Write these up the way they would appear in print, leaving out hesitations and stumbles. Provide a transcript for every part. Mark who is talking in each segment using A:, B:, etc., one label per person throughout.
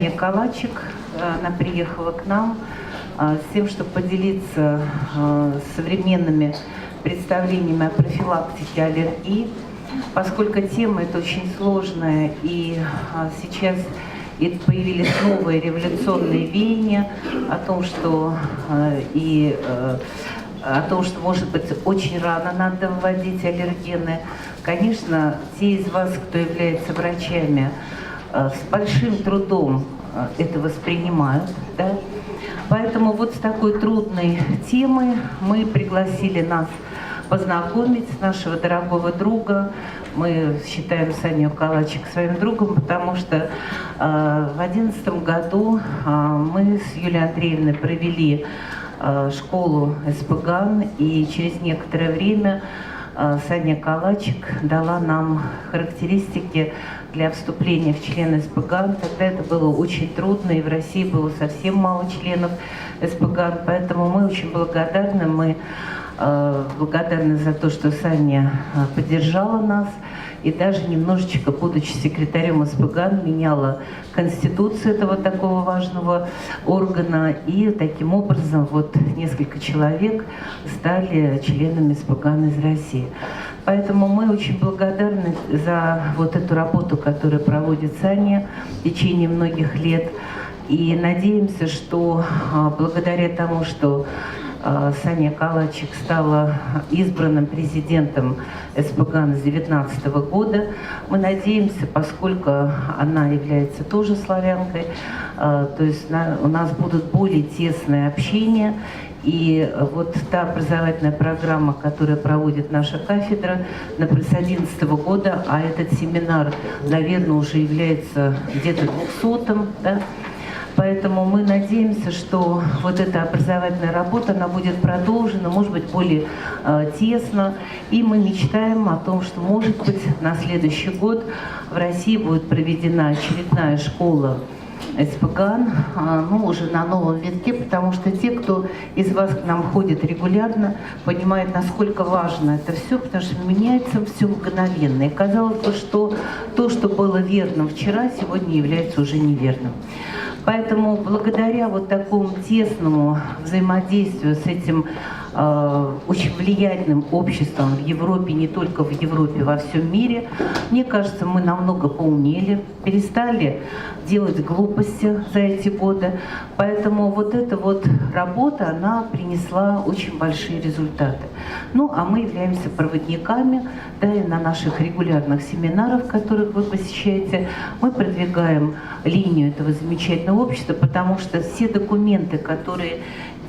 A: Санья Колачек, она приехала к нам с тем, чтобы поделиться современными представлениями о профилактике аллергии, поскольку тема эта очень сложная, и сейчас появились новые революционные веяния о том, что может быть, очень рано надо вводить аллергены. Конечно, те из вас, кто является врачами, с большим трудом это воспринимают, да? Поэтому вот с такой трудной темой мы пригласили нас познакомить нашего дорогого друга. Мы считаем Саню Колачек своим другом, потому что в 2011 году мы с Юлией Андреевной провели школу СПГАН, и через некоторое время Санья Колачек дала нам характеристики для вступления в члены СПГАН. Тогда это было очень трудно, и в России было совсем мало членов СПГАН, поэтому мы очень благодарны. Мы благодарны за то, что Саня поддержала нас и даже немножечко, будучи секретарем СПГАН, меняла конституцию этого такого важного органа, и таким образом вот несколько человек стали членами СПГАН из России. Поэтому мы очень благодарны за вот эту работу, которую проводит Саня в течение многих лет, и надеемся, что благодаря тому, что Санья Колачек стала избранным президентом СПГАН с 2019 года. Мы надеемся, поскольку она является тоже славянкой, то есть у нас будут более тесное общение. И вот та образовательная программа, которую проводит наша кафедра с 2011 года, а этот семинар, наверное, уже является где-то 200-м, да? Поэтому мы надеемся, что вот эта образовательная работа, она будет продолжена, может быть, более тесно. И мы мечтаем о том, что, может быть, на следующий год в России будет проведена очередная школа СПГАН, уже на новом витке, потому что те, кто из вас к нам ходит регулярно, понимают, насколько важно это все, потому что меняется все мгновенно. И казалось бы, что то, что было верным вчера, сегодня является уже неверным. Поэтому благодаря вот такому тесному взаимодействию с этим очень влиятельным обществом в Европе, не только в Европе, во всем мире, мне кажется, мы намного поумнели, перестали делать глупости за эти годы. Поэтому вот эта вот работа, она принесла очень большие результаты. Ну, а мы являемся проводниками, да, и на наших регулярных семинарах, которых вы посещаете, мы продвигаем линию этого замечательного общества, потому что все документы, которые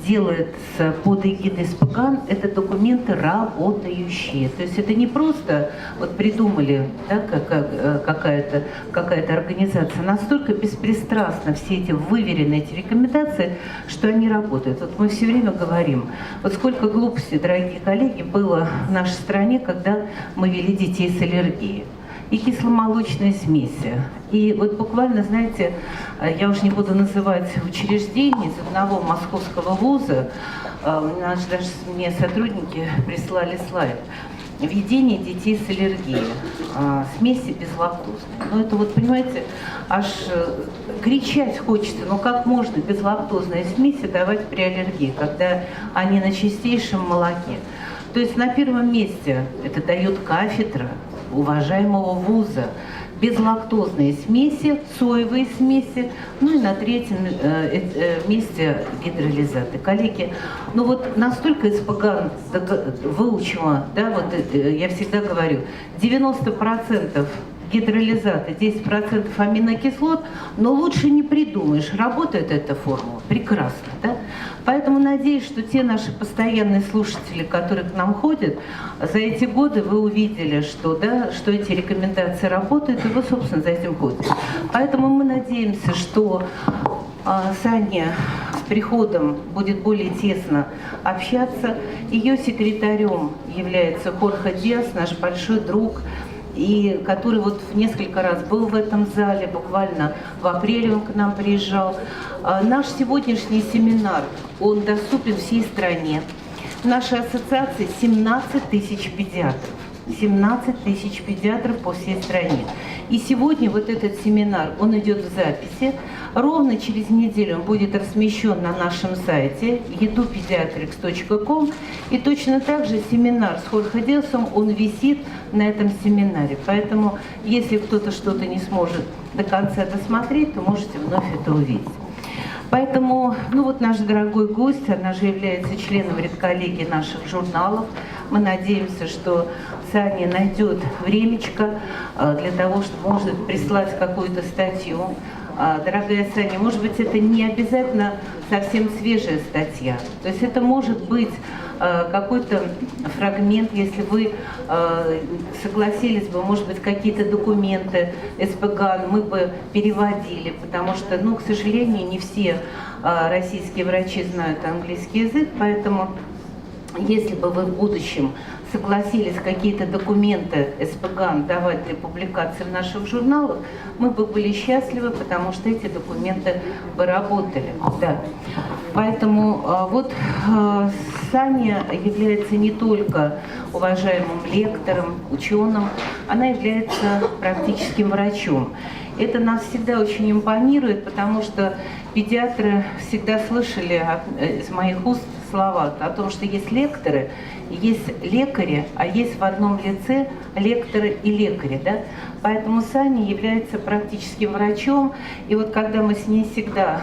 A: делается под эгидой СПГАН, это документы работающие. То есть это не просто вот придумали, да, какая-то организация, настолько беспристрастно все эти выверены, эти рекомендации, что они работают. Вот мы все время говорим, вот сколько глупостей, дорогие коллеги, было в нашей стране, когда мы вели детей с аллергией. И кисломолочные смеси. И вот буквально, знаете, я уже не буду называть учреждение, из одного московского вуза, даже мне сотрудники прислали слайд. Введение детей с аллергией, смеси безлактозные. Ну это вот, понимаете, аж кричать хочется, но как можно безлактозные смеси давать при аллергии, когда они на чистейшем молоке? То есть на первом месте это дает кафедра уважаемого вуза, безлактозные смеси, соевые смеси, ну и на третьем месте гидролизаты. Коллеги, ну вот настолько СПГАН выучила, да, вот я всегда говорю, 90% гидролизаты, 10% аминокислот, но лучше не придумаешь. Работает эта формула прекрасно, да? Поэтому надеюсь, что те наши постоянные слушатели, которые к нам ходят, за эти годы вы увидели, что, да, что эти рекомендации работают, и вы, собственно, за этим ходите. Поэтому мы надеемся, что Саня с приходом будет более тесно общаться. Ее секретарем является Хорхе Диас, наш большой друг, и который вот несколько раз был в этом зале, буквально в апреле он к нам приезжал. Наш сегодняшний семинар, он доступен всей стране. В нашей ассоциации 17 тысяч педиатров. 17 тысяч педиатров по всей стране. И сегодня вот этот семинар, он идет в записи. Ровно через неделю он будет размещен на нашем сайте edupediatrics.com. И точно так же семинар с Хорхе Диасом, он висит на этом семинаре. Поэтому, если кто-то что-то не сможет до конца досмотреть, то можете вновь это увидеть. Поэтому, ну вот наш дорогой гость, она же является членом редколлегии наших журналов. Мы надеемся, что Саня найдет времечко для того, чтобы, может, прислать какую-то статью. Дорогая Саня, может быть, это не обязательно совсем свежая статья. То есть это может быть какой-то фрагмент, если вы согласились бы, может быть, какие-то документы СПГ мы бы переводили, потому что, ну, к сожалению, не все российские врачи знают английский язык, поэтому если бы вы в будущем согласились какие-то документы СПГ давать для публикации в наших журналах, мы бы были счастливы, потому что эти документы бы работали. Да. Поэтому вот Саня является не только уважаемым лектором, ученым, она является практическим врачом. Это нас всегда очень импонирует, потому что педиатры всегда слышали из моих уст слова о том, что есть лекторы, есть лекари, а есть в одном лице лекторы и лекари. Да? Поэтому Саня является практическим врачом. И вот когда мы с ней всегда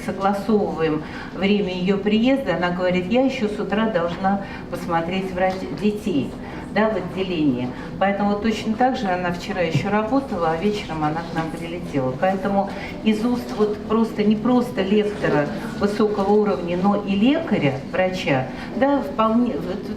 A: согласовываем время ее приезда, она говорит, я еще с утра должна посмотреть детей, да, в отделении. Поэтому вот точно так же она вчера еще работала, а вечером она к нам прилетела. Поэтому из уст вот просто не просто лектора высокого уровня, но и лекаря, врача, да, вполне,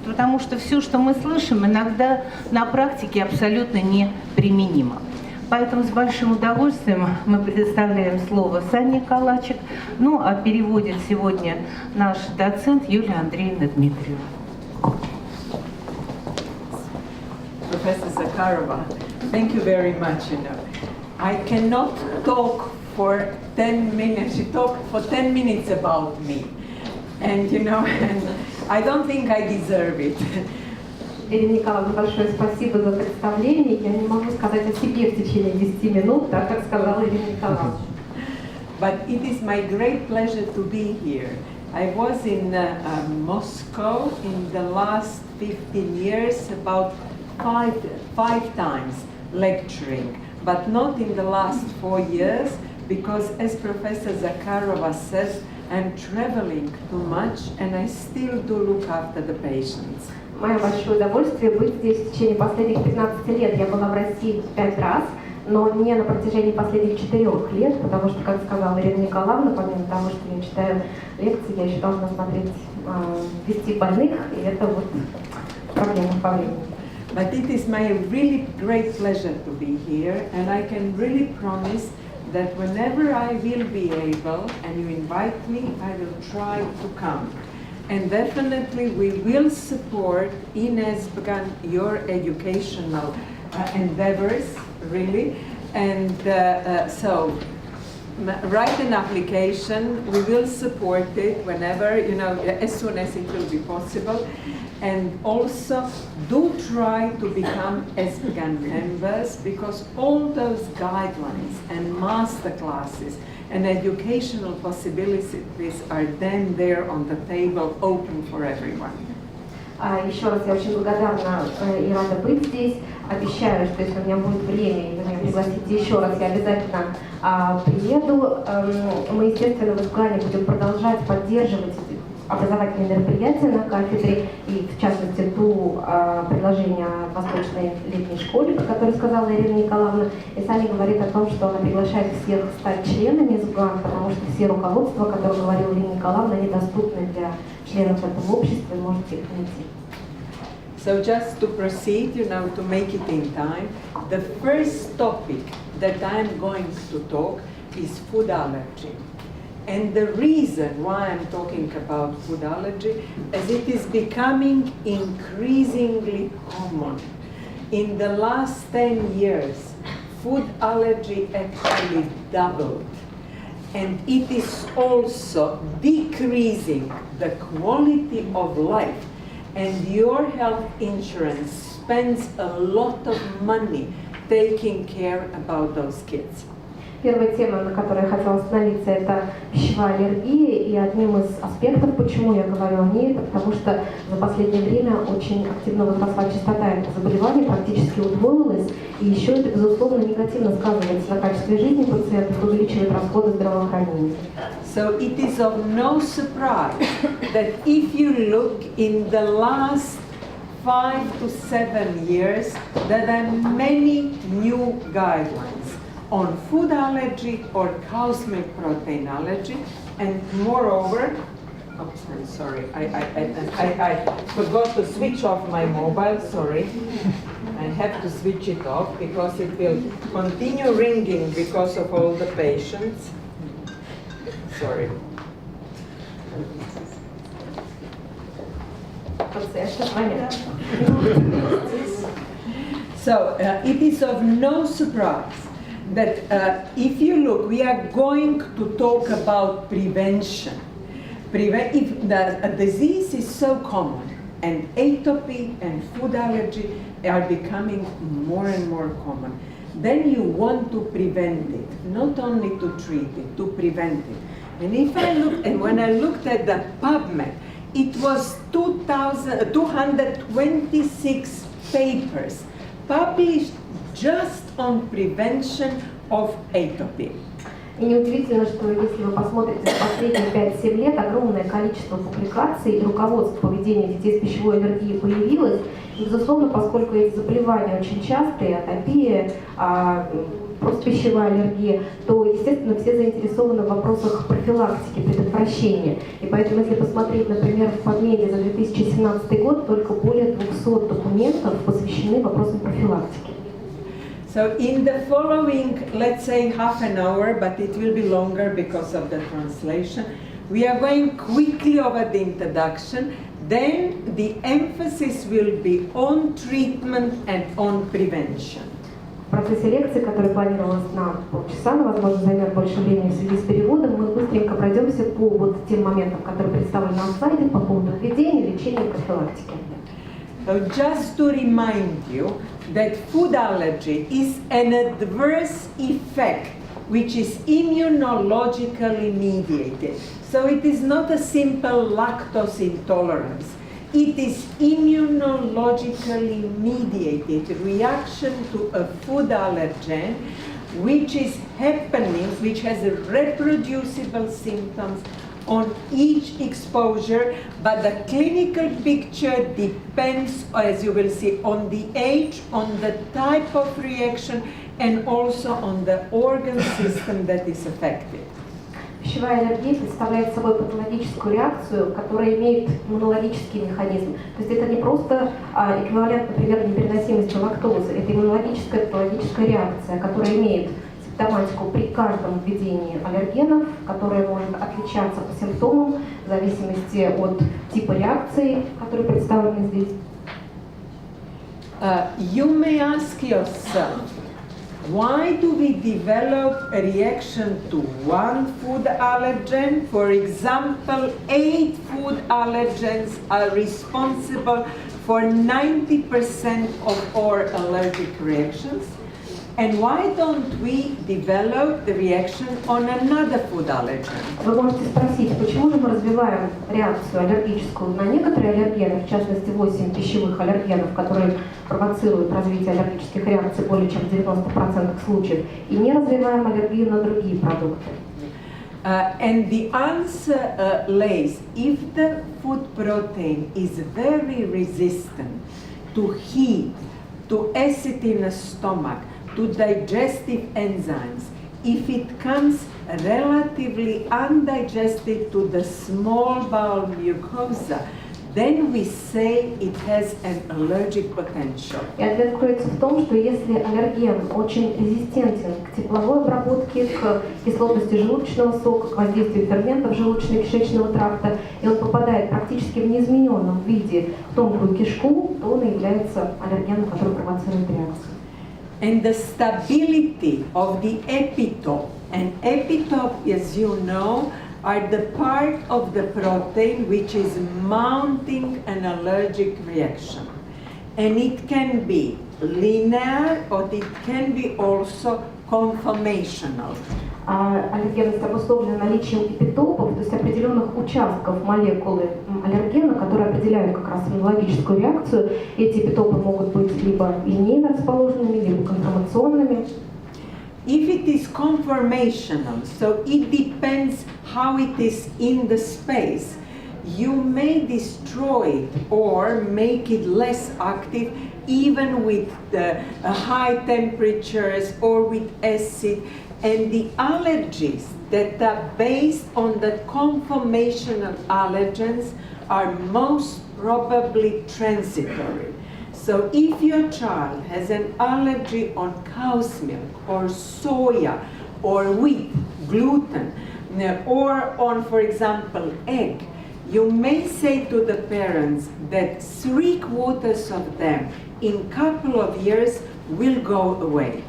A: потому что все, что мы слышим, иногда на практике абсолютно неприменимо. Поэтому с большим удовольствием мы предоставляем слово Санье Колачек, ну а переводит сегодня наш доцент Юлия Андреевна Дмитриева.
B: Professor Zakharova, thank you very much. I cannot talk for 10 minutes. She talked for 10 minutes about me, and and I don't think I deserve it.
C: Ирина Николаевна, большое спасибо за представление. Я не могу сказать о себе в течение 10 минут, так как сказала Ирина Николаевна.
B: But it is my great pleasure to be here. I was in Moscow in the last 15 years, about five times lecturing, but not in the last 4 years, because as Professor Zakharova says, I'm traveling too much and I still do look after the patients.
C: Мое большое удовольствие быть здесь в течение последних 15 лет. Я была в России 5 раз, но не на протяжении последних 4 лет, потому что, как сказала Ирина Николаевна, помимо того, что я читаю лекции, я еще должна смотреть, вести больных, и это вот проблема по времени.
B: But it is my really great pleasure to be here, and I can really promise that whenever I will be able, and you invite me, I will try to come. And definitely we will support Ines began your educational endeavors, really. And so write an application, we will support it whenever, as soon as it will be possible. And also do try to become SPGAN members, because all those guidelines and master classes and educational possibilities are then there on the table, open for everyone.
C: Еще раз я очень благодарна и рада быть здесь. Обещаю, что если у меня будет время, и вы меня пригласите еще раз, я обязательно приеду. Мы, естественно, в СПГАНе будем продолжать поддерживать образовательные мероприятия на кафедре, и в частности предложение о Восточной летней школе, про которое сказала Ирина Николаевна. И Саня говорит о том, что она приглашает всех стать членами СПГАН, потому что все руководства, о которых говорила Ирина Николаевна, недоступны для членов этого общества, и можете их найти.
B: So just to proceed, to make it in time, the first topic that I'm going to talk is food allergy. And the reason why I'm talking about food allergy is it is becoming increasingly common. In the last 10 years, food allergy actually doubled. And it is also decreasing the quality of life. And your health insurance spends a lot of money taking care about those kids.
C: Первая тема, на которой я хотела остановиться, это пищевая аллергия. И одним из аспектов, почему я говорю о ней, это потому что за последнее время очень активно возросла частота этого заболевания, практически удвоилась. И еще это, безусловно, негативно сказывается на качестве жизни пациентов, увеличивает расходы здравоохранения.
B: So it is of no surprise that if you look in the last 5 to 7 years, there are many new guidelines on food allergy or cow's milk protein allergy, and moreover, oops, I'm sorry, I forgot to switch off my mobile, sorry. I have to switch it off because it will continue ringing because of all the patients. Sorry. So it is of no surprise that if you look, we are going to talk about prevention. If the disease is so common, and atopy and food allergy are becoming more and more common, then you want to prevent it, not only to treat it, to prevent it. And if I look, and when I looked at the PubMed, it was 226 papers published just on prevention of atopy.
C: И неудивительно, что если вы посмотрите за последние 5-7 лет, огромное количество публикаций и руководств поведения детей с пищевой аллергией появилось. И, безусловно, поскольку эти заболевания очень частые, атопия, просто пищевая аллергия, то, естественно, все заинтересованы в вопросах профилактики, предотвращения. И поэтому, если посмотреть, например, в PubMed за 2017 год, только более 200 документов посвящены вопросам профилактики.
B: So in the following, let's say half an hour, but it will be longer because of the translation, we are going quickly over the introduction, then the emphasis will be on treatment and on prevention.
C: В процессе лекции, которая планировалась на полчаса, но, возможно, займет больше времени в связи с переводом, мы быстренько пройдемся по вот тем моментам, которые представлены на слайде по поводу введения, лечения и профилактики.
B: So just to remind you that food allergy is an adverse effect which is immunologically mediated. So it is not a simple lactose intolerance. It is immunologically mediated reaction to a food allergen which is happening, which has a reproducible symptoms on each exposure, but the clinical picture depends, as you will see, on the age, on the type of reaction, and also on the organ system that is affected.
C: Пищевая аллергия представляет собой патологическую реакцию, которая имеет иммунологический механизм. То есть это не просто эквивалент, например, непереносимости лактозы, это иммунологическая патологическая реакция, которая имеет симптоматику при каждом введении аллергенов, которая может отличаться по симптомам в зависимости от типа реакции, которые представлены здесь.
B: You may ask yourself, why do we develop a reaction to one food allergen? For example, 8 food allergens are responsible for 90% of our allergic reactions. And why don't we develop the reaction on another food allergen?
C: Вы можете спросить, почему же мы развиваем реакцию аллергическую на некоторые аллергены, в частности 8 пищевых аллергенов, которые провоцируют развитие аллергических реакций более чем в 90% случаев, и не развиваем аллергию на другие продукты?
B: And the answer lays, if the food protein is very resistant to heat, to acid in the stomach, to digestive enzymes, if it comes relatively undigested to the small bowel mucosa, then we say it has an allergic potential.
C: И ответ кроется в том, что если аллерген очень резистентен к тепловой обработке, к кислотности желудочного сока, к воздействию ферментов желудочно-кишечного тракта, и он попадает практически в неизмененном виде в тонкую кишку, то он является аллергеном, который провоцирует реакцию.
B: And the stability of the epitope, and epitope, as you know, are the part of the protein which is mounting an allergic reaction. And it can be linear or it can be also conformational.
C: Аллергенность обусловлена наличием эпитопов, то есть определенных участков молекулы аллергена, которые определяют как раз иммунологическую реакцию. Эти эпитопы могут быть либо линейно расположенными, либо конформационными.
B: If it is conformational, so it depends how it is in the space, you may destroy it or make it less active even with the high temperatures or with acid. And the allergies that are based on the conformational allergens are most probably transitory. So if your child has an allergy on cow's milk or soya or wheat, gluten, or on, for example, egg, you may say to the parents that 3/4 of them in a couple of years will go away.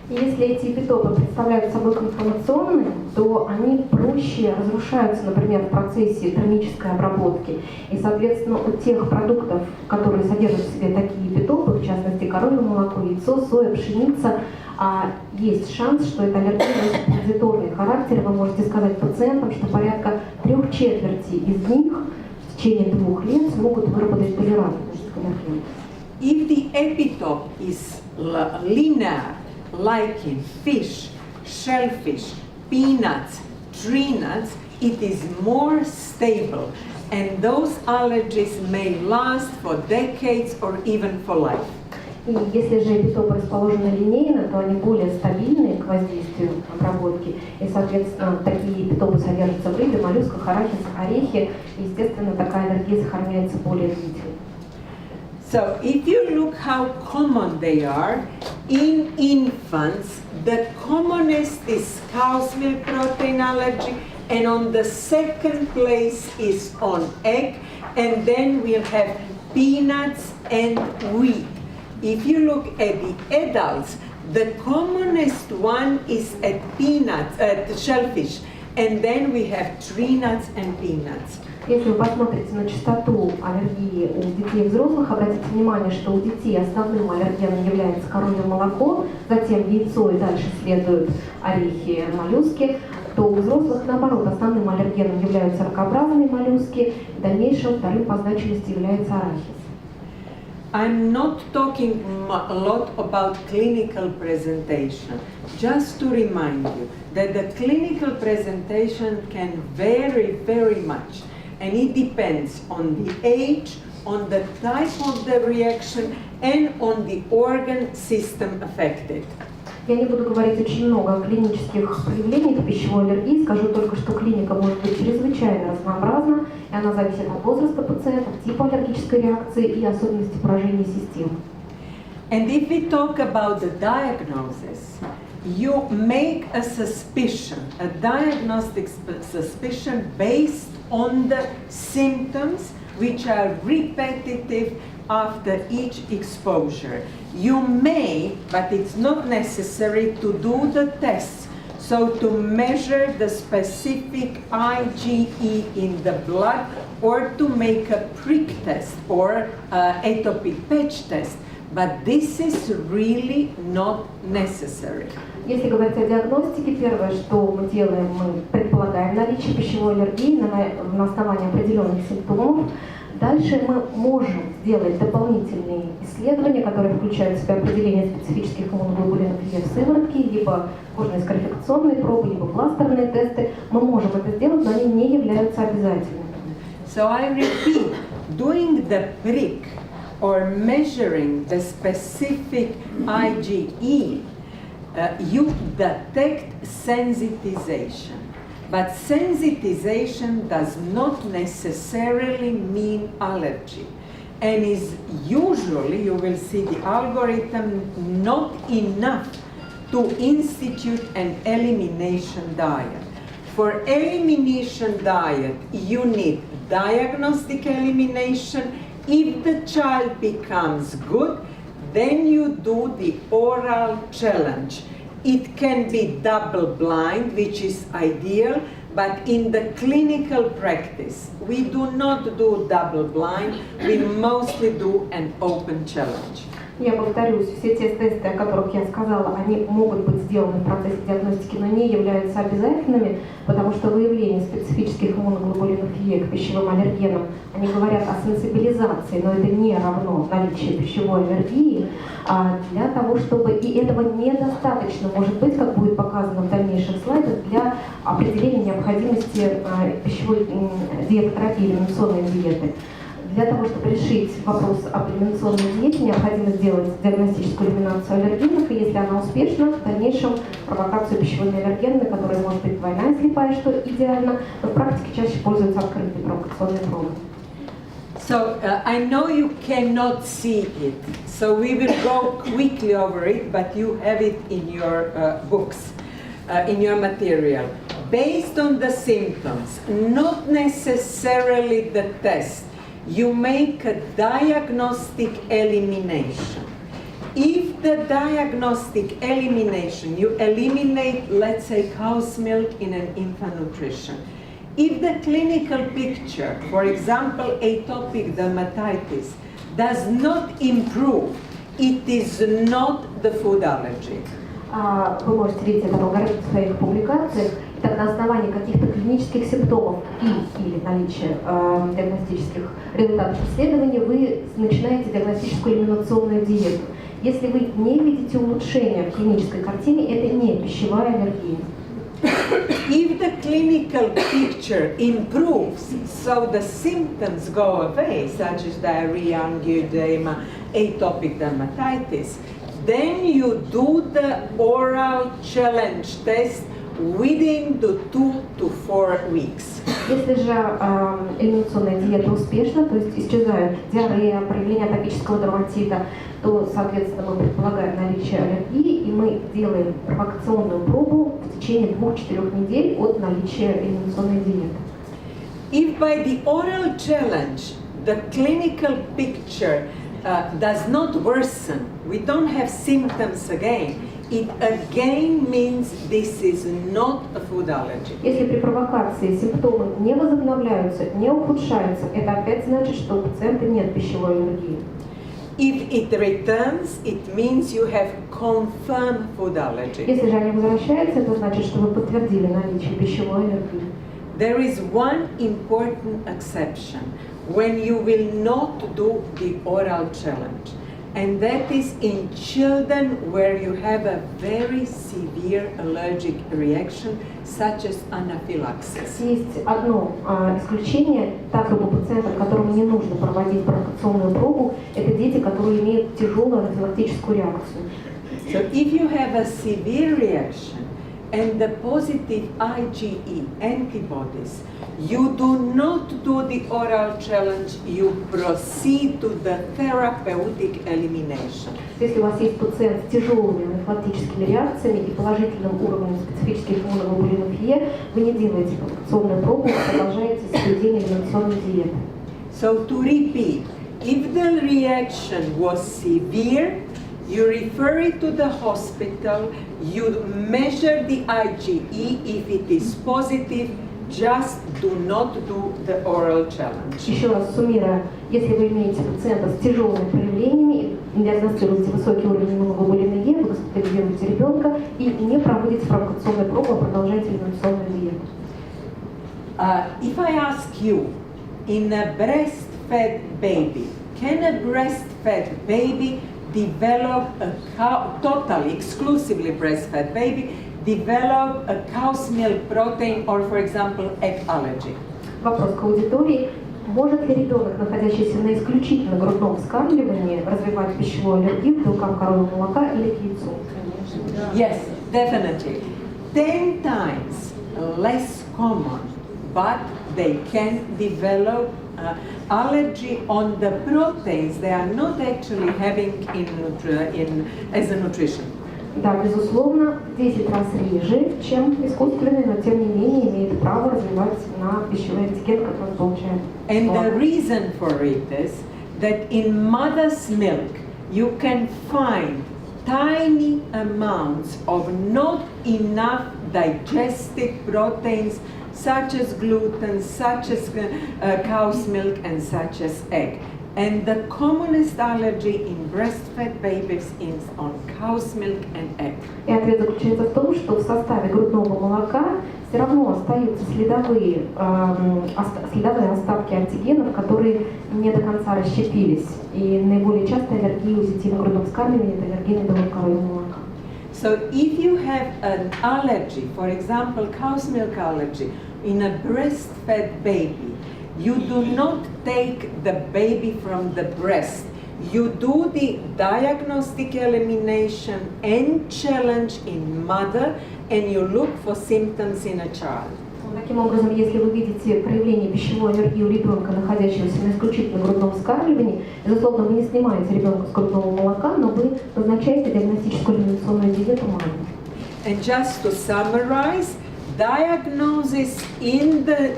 C: Если эти эпитопы представляют собой конформационные, то они проще разрушаются, например, в процессе термической обработки. И, соответственно, у тех продуктов, которые содержат в себе такие эпитопы, в частности, коровье молоко, яйцо, соя, пшеница, есть шанс, что это аллергия транзиторный характер. Вы можете сказать пациентам, что порядка 3/4 из них в течение 2 лет смогут выработать толерантность к аллергену.
B: If the epitope is linear, like in fish, shellfish, peanuts, tree nuts, it is more stable, and those allergies may last for decades or even for life.
C: И если же эпитопы расположены линейно, то они более стабильны к воздействию обработки. И, соответственно, такие эпитопы содержатся в рыбе, моллюсках, арахисах, орехе. И, естественно, такая аллергия сохраняется более длительно.
B: So if you look how common they are, in infants, the commonest is cow's milk protein allergy, and on the second place is on egg, and then we'll have peanuts and wheat. If you look at the adults, the commonest one is at peanuts, shellfish, and then we have tree nuts and peanuts.
C: Если вы посмотрите на частоту аллергии у детей и взрослых, обратите внимание, что у детей основным аллергеном является коровье молоко, затем яйцо и дальше следуют орехи, моллюски, то у взрослых, наоборот, основным аллергеном являются ракообразные моллюски, в дальнейшем вторым по значимости является арахис.
B: I'm not talking a lot about clinical presentation. Just to remind you that the clinical presentation can vary very much. And it depends on the age, on the type of the reaction, and on the organ system affected.
C: Я не буду говорить очень много о клинических проявлениях пищевой аллергии, скажу только, что клиника может быть чрезвычайно разнообразна, и она зависит от возраста пациента, типа аллергической реакции и особенностей поражения системы.
B: And if we talk about the diagnosis, you make a suspicion, a diagnostic suspicion based on the symptoms which are repetitive after each exposure. You may, but it's not necessary to do the tests, so to measure the specific IgE in the blood or to make a prick test or atopic patch test, but this is really not necessary.
C: Если говорить о диагностике, первое, что мы делаем, мы предполагаем наличие пищевой аллергии на основании определенных симптомов. Дальше мы можем сделать дополнительные исследования, которые включают в себя определение специфических иммуноглобулинов в сыворотке, либо кожные скарификационные пробы, либо кластерные тесты. Мы можем это сделать, но они не являются обязательными.
B: So I repeat, doing the prick or measuring the specific IgE, you detect sensitization. But sensitization does not necessarily mean allergy, and is usually, you will see the algorithm, not enough to institute an elimination diet. For elimination diet, you need diagnostic elimination. If the child becomes good, then you do the oral challenge. It can be double blind, which is ideal, but in the clinical practice, we do not do double blind, we mostly do an open challenge.
C: Я повторюсь, все те тесты, о которых я сказала, они могут быть сделаны в процессе диагностики, но не являются обязательными, потому что выявление специфических иммуноглобулинов Е к пищевым аллергенам, они говорят о сенсибилизации, но это не равно наличию пищевой аллергии. Для того, чтобы, и этого недостаточно, может быть, как будет показано в дальнейших слайдах, для определения необходимости пищевой диетотерапии, элиминационной диеты. Для того, чтобы решить вопрос об элиминационной диете, необходимо сделать диагностическую элиминацию аллергенов, и если она успешна, в дальнейшем провокацию пищевыми аллергенами, которая может быть двойная слепая, что идеально, но в практике чаще пользуются открытые провокационные пробы.
B: So I know you cannot see it, so we will go quickly over it, but you have it in your books, in your material. Based on the symptoms, not necessarily the test, you make a diagnostic elimination. If the diagnostic elimination, you eliminate, let's say, cow's milk in an infant nutrition. If the clinical picture, for example, atopic dermatitis, does not improve, it is not the food allergy.
C: Вы можете видеть это в алгоритме в своих публикациях. Так, на основании каких-то клинических симптомов или наличия диагностических результатов исследований вы начинаете диагностическую элиминационную диету. Если вы не видите улучшения в клинической картине, это не пищевая аллергия.
B: If the clinical picture improves, so the symptoms go away, such as diarrhea, angioedema, atopic dermatitis, then you do the oral challenge test within the 2 to 4 weeks.
C: Если же элиминационная диета успешна, то есть исчезает диарея, проявление атопического дерматита, то, соответственно, мы предполагаем наличие аллергии, и мы делаем провокационную пробу в течение 2-4 недель от наличия элиминационной диеты.
B: If by the oral challenge the clinical picture does not worsen, we don't have symptoms again, it again means this is not a food allergy.
C: Если при провокации симптомы не возобновляются, не ухудшаются, это опять значит, что у пациента нет пищевой аллергии.
B: If it returns, it means you have confirmed food allergy.
C: Если же они возвращаются, это значит, что вы подтвердили наличие пищевой аллергии.
B: There is one important exception when you will not do the oral challenge, and that is in children where you have a very severe allergic reaction, such as anaphylaxis.
C: Есть одно исключение, так как у пациентов, которым не нужно проводить провокационную пробу, это дети, которые имеют тяжелую анафилактическую реакцию.
B: So if you have a severe reaction and the positive IgE antibodies, you do not do the oral challenge, you proceed to the therapeutic elimination.
C: Если у вас есть пациент с тяжелыми анафилактическими реакциями и положительным уровнем специфических иммуноглобулинов Е, вы не делаете провокационную пробу, а продолжаете соблюдение элиминационной диеты.
B: So to repeat, if the reaction was severe, you refer it to the hospital, you measure the IgE, if it is positive, just do not do the oral challenge.
C: Еще раз суммируя, если вы имеете пациента с тяжелыми проявлениями, диагностируете высокий уровень иммуноглобулина Е, вы госпитализируете ребенка и не проводите провокационную пробу, а продолжаете элиминационную диету.
B: If I ask you, in a breastfed baby, can a breastfed baby develop totally, exclusively breastfed baby, develop a cow's milk protein or, for example, egg allergy?
C: Вопрос к аудитории. Может ли ребенок, находящийся на исключительно грудном вскармливании, развивать пищевую аллергию к белкам коровьего молока или к яйцу?
B: Yes, definitely. 10 times less common, but they can develop allergy on the proteins they are not actually having as a nutrition.
C: Да, безусловно, в 10 раз реже, чем искусственный, но тем не менее имеет право развивать на пищевой этикет, который он получает.
B: And the reason for it is that in mother's milk you can find tiny amounts of not enough digested proteins such as gluten, such as cow's milk and such as egg. And the commonest allergy in breastfed babies is on cow's milk and egg.
C: И ответ заключается в том, что в составе грудного молока все равно остаются следовые остатки антигенов, которые не до конца расщепились. И наиболее частая аллергия у детей на грудном вскармливании – это аллергия на белок коровьего молока.
B: So if you have an allergy, for example, cow's milk allergy, in a breastfed baby, you do not take the baby from the breast. You do the diagnostic elimination and challenge in mother, and you look for symptoms in a child.
C: Таким образом, если вы видите проявление пищевой аллергии у ребенка, находящегося на исключительно грудном вскармливании, безусловно, вы не снимаете ребенка с грудного молока, но вы назначаете диагностическую элиминационную диету мамы.
B: And just to summarize, diagnosis in the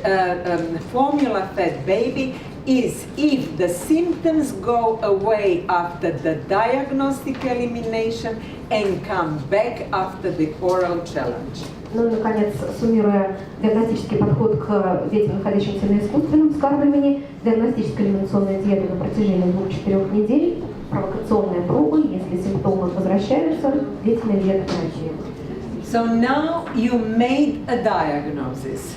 B: formula-fed baby is if the symptoms go away after the diagnostic elimination and come back after the oral challenge.
C: Ну и, наконец, суммируя диагностический подход к детям, находящимся на искусственном вскармливании, диагностическая элиминационная диета на протяжении 2-4 недель, провокационная проба, если симптомы возвращаются, длительная диета терапия.
B: So now you made a diagnosis.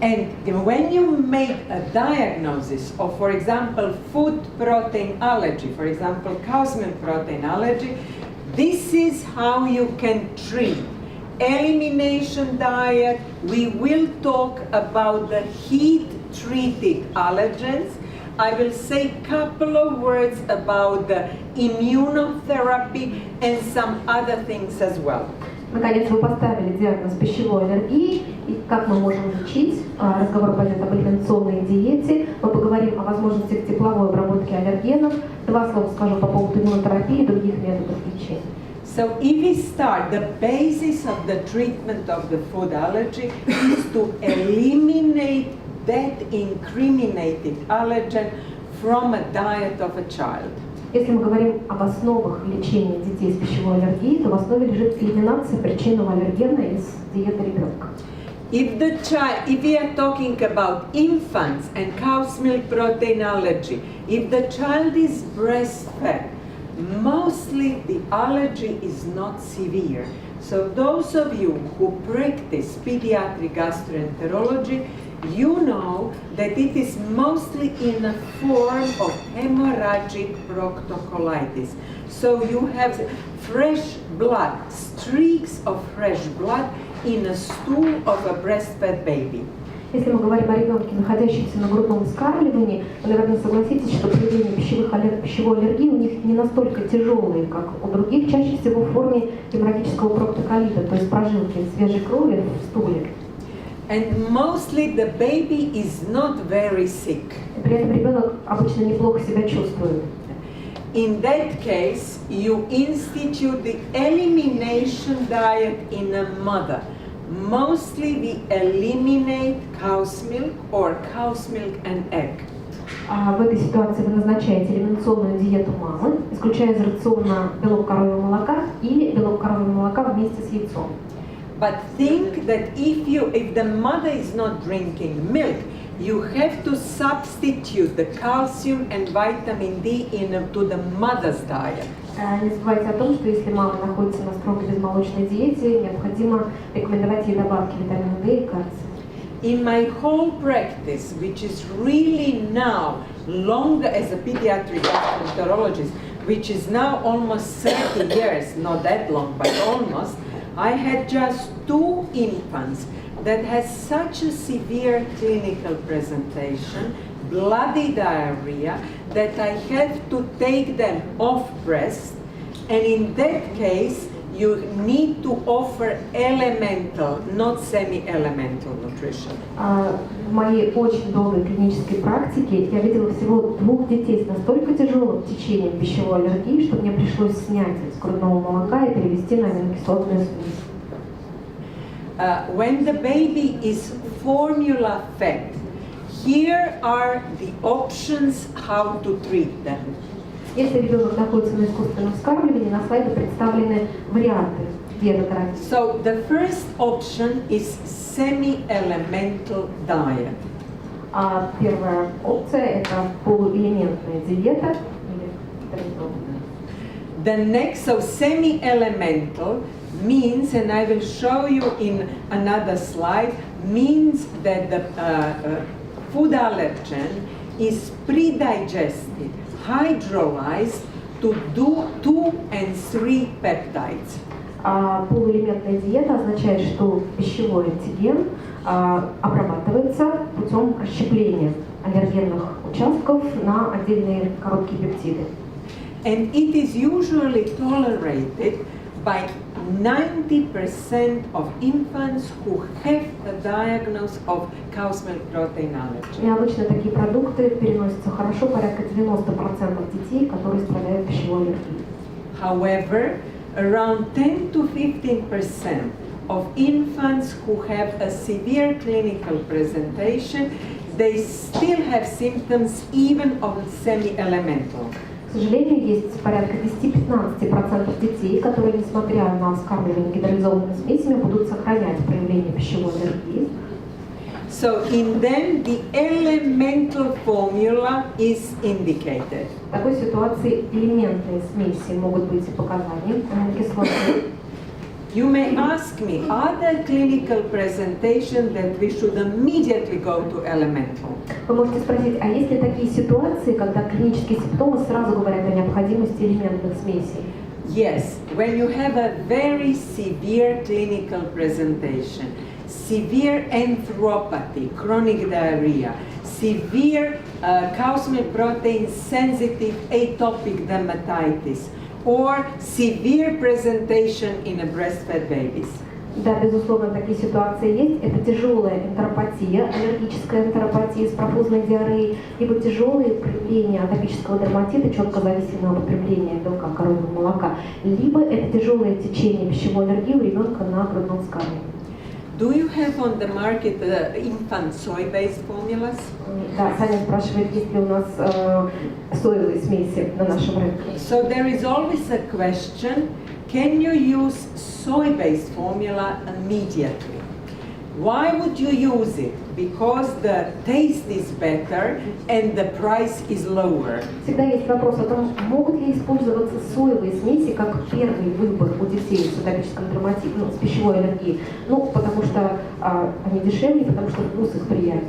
B: And when you make a diagnosis of, for example, food protein allergy, for example, cow's milk protein allergy, this is how you can treat. Elimination diet, we will talk about the heat-treated allergens. I will say a couple of words about the immunotherapy and some other things as well.
C: Наконец, вы поставили диагноз пищевой аллергии, и как мы можем лечить. Разговор пойдет об элиминационной диете. Мы поговорим о возможностях тепловой обработки аллергенов. 2 слова скажу по поводу иммунотерапии и других методов лечения.
B: So if we start, the basis of the treatment of the food allergy is to eliminate that incriminated allergen from a diet of a child.
C: Если мы говорим об основах лечения детей с пищевой аллергией, то в основе лежит элиминация причинного аллергена из диеты ребенка.
B: If we are talking about infants and cow's milk protein allergy, if the child is breastfed, mostly the allergy is not severe. So those of you who practice pediatric gastroenterology, you know that it is mostly in a form of hemorrhagic proctocolitis. So you have fresh blood, streaks of fresh blood in a stool of a breastfed baby.
C: Если мы говорим о ребенке, находящемся на грудном вскармливании, вы, наверное, согласитесь, что проявление пищевой аллергии у них не настолько тяжелые, как у других, чаще всего в форме геморрагического проктоколита, то есть прожилки свежей крови в стуле.
B: And mostly the baby is not very sick.
C: При этом ребенок обычно неплохо себя чувствует.
B: In that case, you institute the elimination diet in a mother. Mostly we eliminate cow's milk or cow's milk and egg.
C: В этой ситуации вы назначаете элиминационную диету мамы, исключая из рациона белок коровьего молока или белок коровьего молока вместе с яйцом.
B: But think that if the mother is not drinking milk, you have to substitute the calcium and vitamin D into the mother's diet.
C: Не забывайте о том, что если мама находится на строго безмолочной диете, необходимо рекомендовать ей добавки витамина D и кальция.
B: In my whole practice, which is really now longer as a pediatric gastroenterologist, which is now almost 30 years, not that long, but almost, I had just 2 infants that has such a severe clinical presentation, bloody diarrhea, that I have to take them off breast, and in that case you need to offer elemental, not semi-elemental nutrition.
C: В моей очень долгой клинической практике я видела всего 2 детей с настолько тяжелым течением пищевой аллергии, что мне пришлось снять с грудного молока и перевести на аминокислотную смесь.
B: When the baby is formula fed, here are the options how to treat them.
C: Если ребенок находится на искусственном вскармливании, на слайде представлены варианты диетотерапии.
B: So the first option is semi-elemental diet.
C: Первая опция – это полуэлементная диета или традиционная.
B: The next, so semi-elemental means, and I will show you in another slide, means that the food allergen is pre-digested, hydrolyzed to do 2 and 3 peptides.
C: Полуэлементная диета означает, что пищевой антиген обрабатывается путем расщепления аллергенных участков на отдельные короткие пептиды.
B: And it is usually tolerated by 90% of infants who have the diagnosis of cow's milk protein allergy.
C: И обычно такие продукты переносятся хорошо, порядка 90% детей, которые страдают пищевой аллергией.
B: However, around 10 to 15% of infants who have a severe clinical presentation, they still have symptoms even of semi-elemental.
C: К сожалению, есть порядка 10-15% детей, которые, несмотря на вскармливание гидролизованными смесями, будут сохранять проявление пищевой аллергии.
B: So in them, the elemental formula is indicated.
C: В такой ситуации элементные смеси могут быть показанием аминокислоты.
B: You may ask me, are there clinical presentations that we should immediately go to elemental?
C: Вы можете спросить, а есть ли такие ситуации, когда клинические симптомы сразу говорят о необходимости элементных смесей?
B: Yes, when you have a very severe clinical presentation, severe enteropathy, chronic diarrhea, severe cow's milk protein sensitive atopic dermatitis, or severe presentation in a breastfed babies.
C: Да, безусловно, такие ситуации есть. Это тяжелая энтеропатия, аллергическая энтеропатия с профузной диареей, либо тяжелые проявления атопического дерматита, четко зависимого от потребления белка коровьего молока, либо это тяжелое течение пищевой аллергии у ребенка на грудном скармливании.
B: Do you have on the market infant soy-based formulas?
C: Да, Саня спрашивает, есть ли у нас соевые смеси на нашем рынке.
B: So there is always a question, can you use soy-based formula immediately? Why would you use it? Because the taste is better and the price is lower.
C: Всегда есть вопрос о том, могут ли использоваться соевые смеси как первый выбор у детей с атопическим дерматитом, с пищевой аллергией. Ну, потому что они дешевле, потому что вкус их приятнее.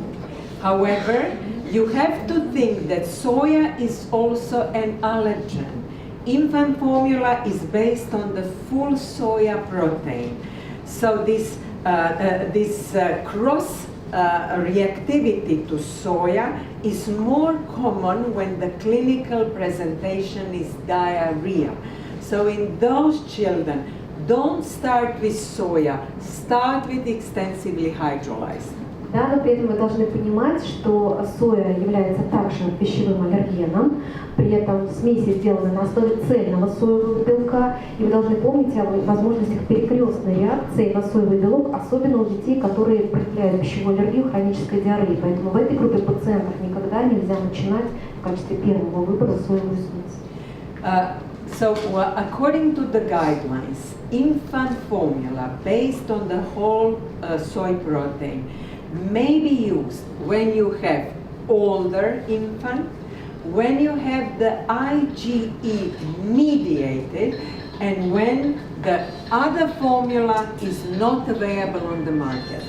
B: However, you have to think that soya is also an allergen. Infant formula is based on the full soya protein. So this cross reactivity to soya is more common when the clinical presentation is diarrhea. So in those children, don't start with soya, start with extensively hydrolyzed.
C: Да, но при этом вы должны понимать, что соя является также пищевым аллергеном, при этом смеси сделаны на основе цельного соевого белка, и вы должны помнить о возможностях перекрестной реакции на соевый белок, особенно у детей, которые проявляют пищевую аллергию хронической диареи. Поэтому в этой группе пациентов никогда нельзя начинать в качестве первого выбора соевую смесь.
B: So according to the guidelines, infant formula based on the whole soy protein may be used when you have older infant, when you have the IgE mediated, and when the other formula is not available on the market.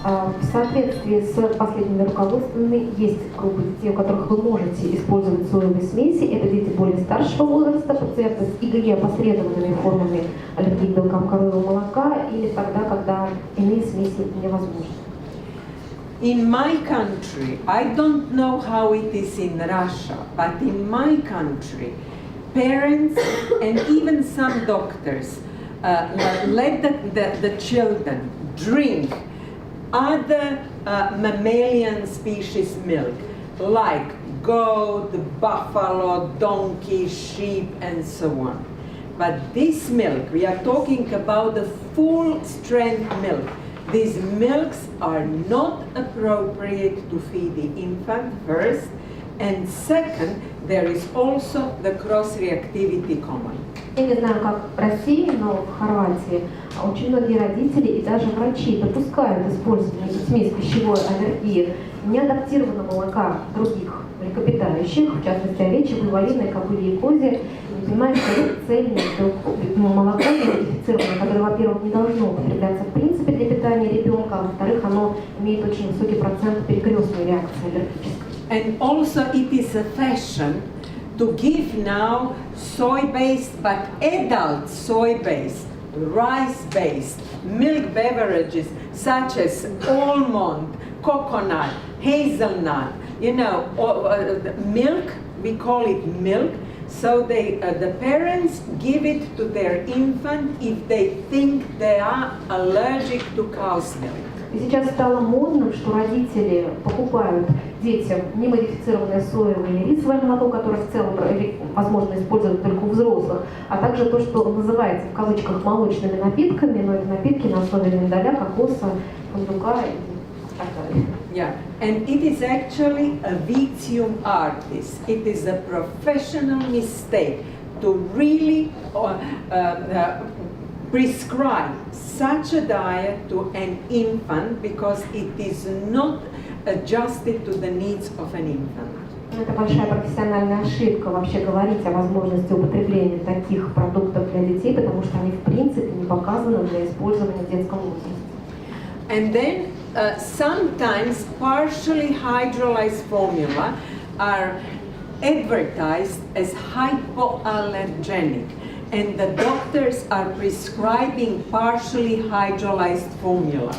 C: В соответствии с последними руководствами есть группы детей, у которых вы можете использовать соевые смеси. Это дети более старшего возраста, пациенты с ИГЕ опосредованными формами аллергии к белкам коровьего молока или тогда, когда иные смеси невозможны.
B: In my country, I don't know how it is in Russia, but in my country, parents and even some doctors let the children drink other mammalian species milk, like goat, buffalo, donkey, sheep, and so on. But this milk, we are talking about the full strength milk. These milks are not appropriate to feed the infant, first, and second, there is also the cross-reactivity common.
C: Я не знаю, как в России, но в Хорватии очень многие родители и даже врачи допускают использование детьми с пищевой аллергией неадаптированного молока других млекопитающих, в частности овечьей, буйволиной, кобыле и козе, не понимая, что это цельное молоко модифицированное, которое, во-первых, не должно употребляться в принципе для питания ребенка, а во-вторых, оно имеет очень высокий процент перекрестной реакции аллергической.
B: And also it is a fashion to give now soy-based, but adult soy-based, rice-based milk beverages such as almond, coconut, hazelnut, milk, we call it milk. So the parents give it to their infant if they think they are allergic to cow's milk.
C: И сейчас стало модным, что родители покупают детям немодифицированное соевое или рисовое молоко, которое в целом, возможно, используют только у взрослых, а также то, что называется в кавычках молочными напитками, но это напитки на основе миндаля, кокоса, фундука и так далее.
B: Yeah, and it is actually a Vitium artist. It is a professional mistake to really prescribe such a diet to an infant because it is not adjusted to the needs of an infant.
C: Это большая профессиональная ошибка вообще говорить о возможности употребления таких продуктов для детей, потому что они в принципе не показаны для использования в детском возрасте.
B: And then sometimes partially hydrolyzed formula are advertised as hypoallergenic, and the doctors are prescribing partially hydrolyzed formula.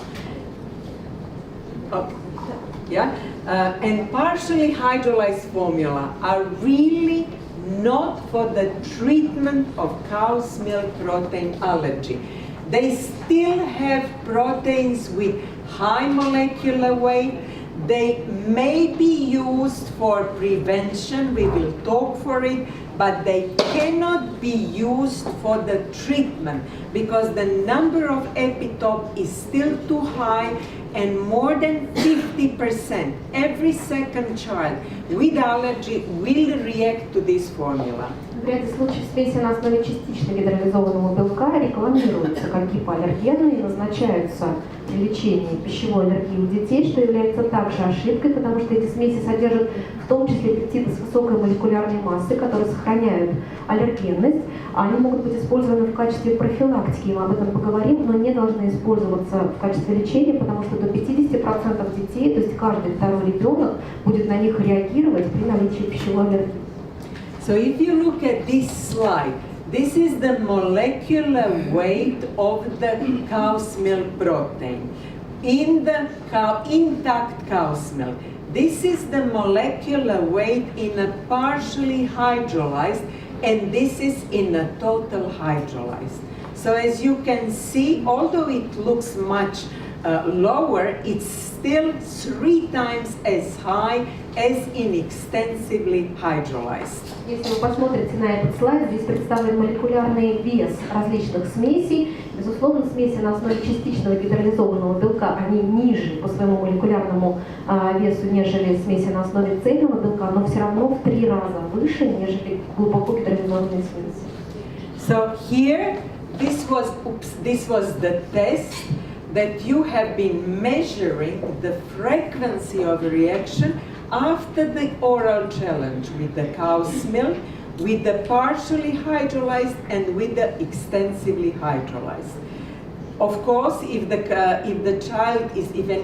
B: And partially hydrolyzed formula are really not for the treatment of cow's milk protein allergy. They still have proteins with high molecular weight. They may be used for prevention, we will talk for it, but they cannot be used for the treatment because the number of epitope is still too high, and more than 50%, every second child with allergy will react to this formula.
C: В ряде случаев смеси на основе частично гидролизованного белка рекламируются как гипоаллергенные и назначаются при лечении пищевой аллергии у детей, что является также ошибкой, потому что эти смеси содержат в том числе пептиды с высокой молекулярной массой, которые сохраняют аллергенность. Они могут быть использованы в качестве профилактики, мы об этом поговорим, но не должны использоваться в качестве лечения, потому что до 50% детей, то есть каждый второй ребенок, будет на них реагировать при наличии пищевой аллергии.
B: So if you look at this slide, this is the molecular weight of the cow's milk protein in the intact cow's milk. This is the molecular weight in a partially hydrolyzed, and this is in a total hydrolyzed. So as you can see, although it looks much lower, it's still 3 times as high as in extensively hydrolyzed.
C: Если вы посмотрите на этот слайд, здесь представлен молекулярный вес различных смесей. Безусловно, смеси на основе частичного гидролизованного белка, они ниже по своему молекулярному весу, нежели смеси на основе цельного белка, но все равно в 3 раза выше, нежели глубоко гидролизованные смеси.
B: So here, this was the test that you have been measuring the frequency of reaction after the oral challenge with the cow's milk, with the partially hydrolyzed and with the extensively hydrolyzed. Of course, if an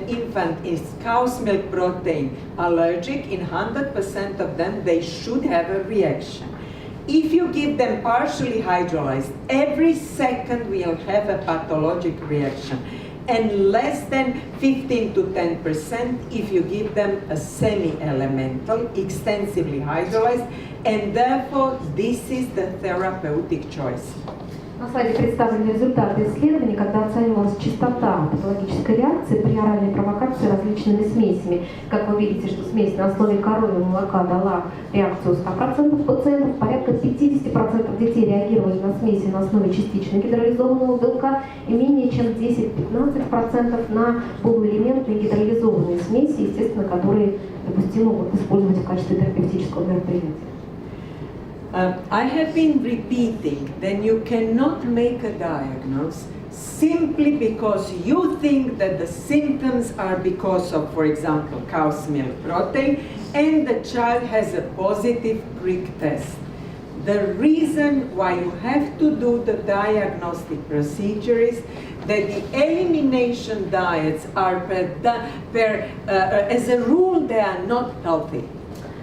B: infant is cow's milk protein allergic, in 100% of them, they should have a reaction. If you give them partially hydrolyzed, every second we'll have a pathologic reaction. And less than 15 to 10% if you give them a semi-elemental, extensively hydrolyzed, and therefore this is the therapeutic choice.
C: На слайде представлены результаты исследований, когда оценивалась частота патологической реакции при оральной провокации различными смесями. Как вы видите, что смесь на основе коровьего молока дала реакцию 100% пациентов, порядка 50% детей реагировали на смеси на основе частично гидролизованного белка и менее чем 10-15% на полуэлементные гидролизованные смеси, естественно, которые допустимо использовать в качестве терапевтического мероприятия.
B: I have been repeating that you cannot make a diagnosis simply because you think that the symptoms are because of, for example, cow's milk protein, and the child has a positive prick test. The reason why you have to do the diagnostic procedure is that the elimination diets are as a rule, they are not healthy.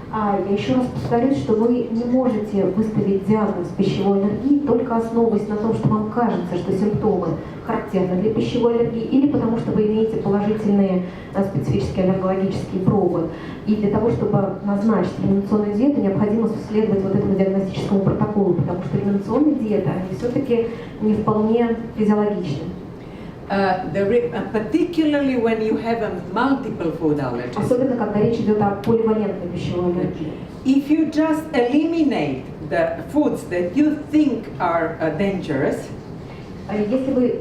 C: Я еще раз повторюсь, что вы не можете выставить диагноз пищевой аллергии только основываясь на том, что вам кажется, что симптомы характерны для пищевой аллергии, или потому что вы имеете положительные специфические аллергологические пробы. И для того, чтобы назначить элиминационную диету, необходимо следовать вот этому диагностическому протоколу, потому что элиминационные диеты, они все-таки не вполне физиологичны.
B: Particularly when you have a multiple food allergies.
C: Особенно, когда речь идет о поливалентной пищевой аллергии.
B: If you just eliminate the foods that you think are dangerous,
C: если вы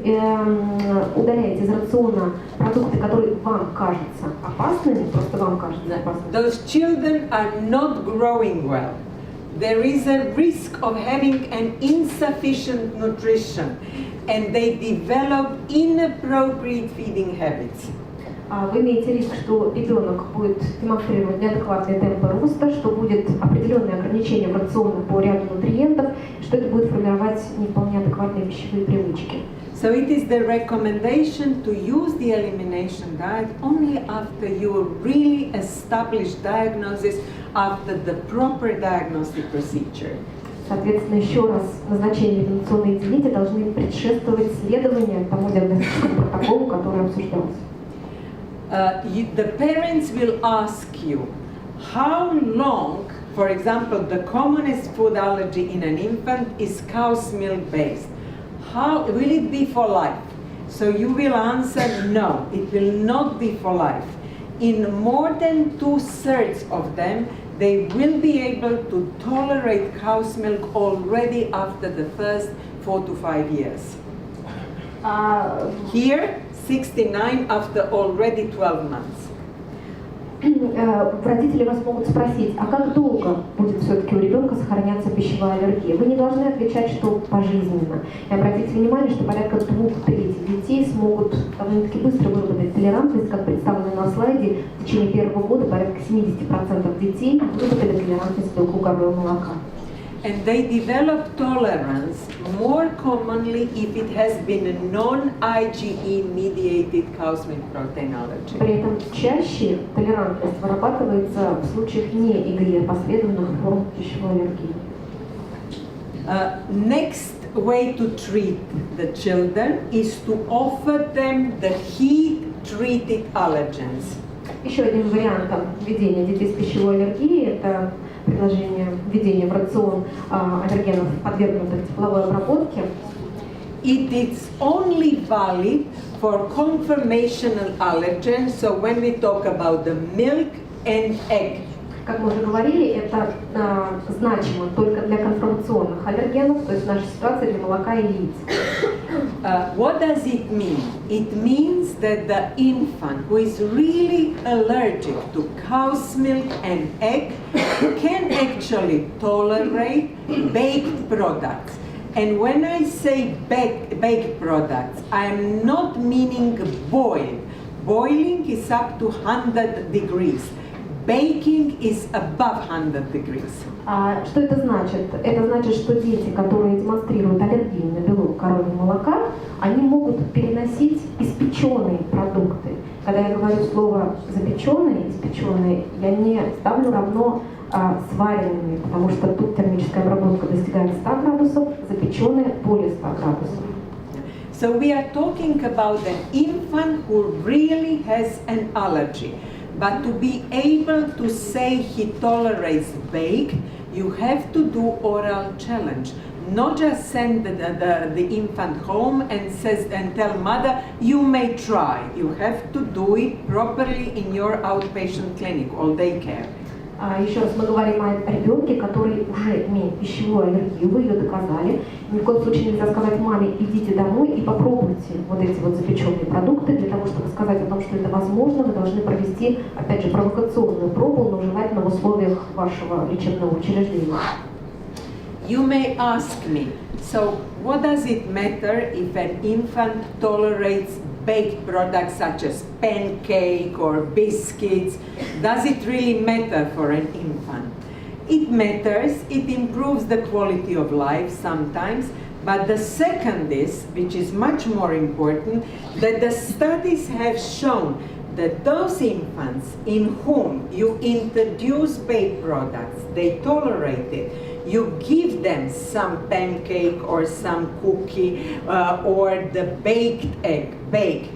C: удаляете из рациона продукты, которые вам кажутся опасными, просто вам кажутся опасными,
B: those children are not growing well. There is a risk of having an insufficient nutrition, and they develop inappropriate feeding habits.
C: Вы имеете риск, что ребенок будет демонстрировать неадекватные темпы роста, что будет определенное ограничение в рационе по ряду нутриентов, что это будет формировать не вполне адекватные пищевые привычки.
B: So it is the recommendation to use the elimination diet only after you really establish diagnosis, after the proper diagnostic procedure.
C: Соответственно, еще раз, назначение элиминационной диеты должны предшествовать следованию тому диагностическому протоколу, который обсуждался.
B: The parents will ask you, how long, for example, the commonest food allergy in an infant is cow's milk based. How will it be for life? So you will answer, no, it will not be for life. In more than 2/3 of them, they will be able to tolerate cow's milk already after the first 4 to 5 years. Here, 69 after already 12 months.
C: Родители вас могут спросить, а как долго будет все-таки у ребенка сохраняться пищевая аллергия? Вы не должны отвечать, что пожизненно. И обратите внимание, что порядка 2/3 детей смогут довольно-таки быстро выработать толерантность, как представлено на слайде. В течение первого года порядка 70% детей выработали толерантность к белку коровьего молока.
B: And they develop tolerance more commonly if it has been a non-IgE-mediated cow's milk protein allergy.
C: При этом чаще толерантность вырабатывается в случаях не ИГЕ-последовательных форм пищевой аллергии.
B: Next way to treat the children is to offer them the heat-treated allergens.
C: Еще один вариант введения детей с пищевой аллергией – это предложение введения в рацион аллергенов, подвергнутых тепловой обработке.
B: It is only valid for conformational allergens, so when we talk about the milk and egg.
C: Как мы уже говорили, это значимо только для конформационных аллергенов, то есть наша ситуация для молока и яиц.
B: What does it mean? It means that the infant who is really allergic to cow's milk and egg can actually tolerate baked products. And when I say baked products, I am not meaning boiled. Boiling is up to 100 degrees. Baking is above 100 degrees.
C: Что это значит? Это значит, что дети, которые демонстрируют аллергию на белок коровьего молока, они могут переносить испеченные продукты. Когда я говорю слово запеченные, испеченные, я не ставлю равно сваренными, потому что тут термическая обработка достигает 100 градусов, запеченные более 100 градусов.
B: So we are talking about an infant who really has an allergy. But to be able to say he tolerates baked, you have to do oral challenge. Not just send the infant home and tell mother, you may try. You have to do it properly in your outpatient clinic or daycare.
C: Еще раз мы говорим о ребенке, который уже имеет пищевую аллергию, вы ее доказали. Ни в коем случае нельзя сказать маме, идите домой и попробуйте вот эти вот запеченные продукты. Для того, чтобы сказать о том, что это возможно, вы должны провести, опять же, провокационную пробу, но желательно в условиях вашего лечебного учреждения.
B: You may ask me, so what does it matter if an infant tolerates baked products such as pancake or biscuits? Does it really matter for an infant? It matters, it improves the quality of life sometimes, but the second is, which is much more important, that the studies have shown that those infants in whom you introduce baked products, they tolerate it. You give them some pancake or some cookie or the baked egg, baked.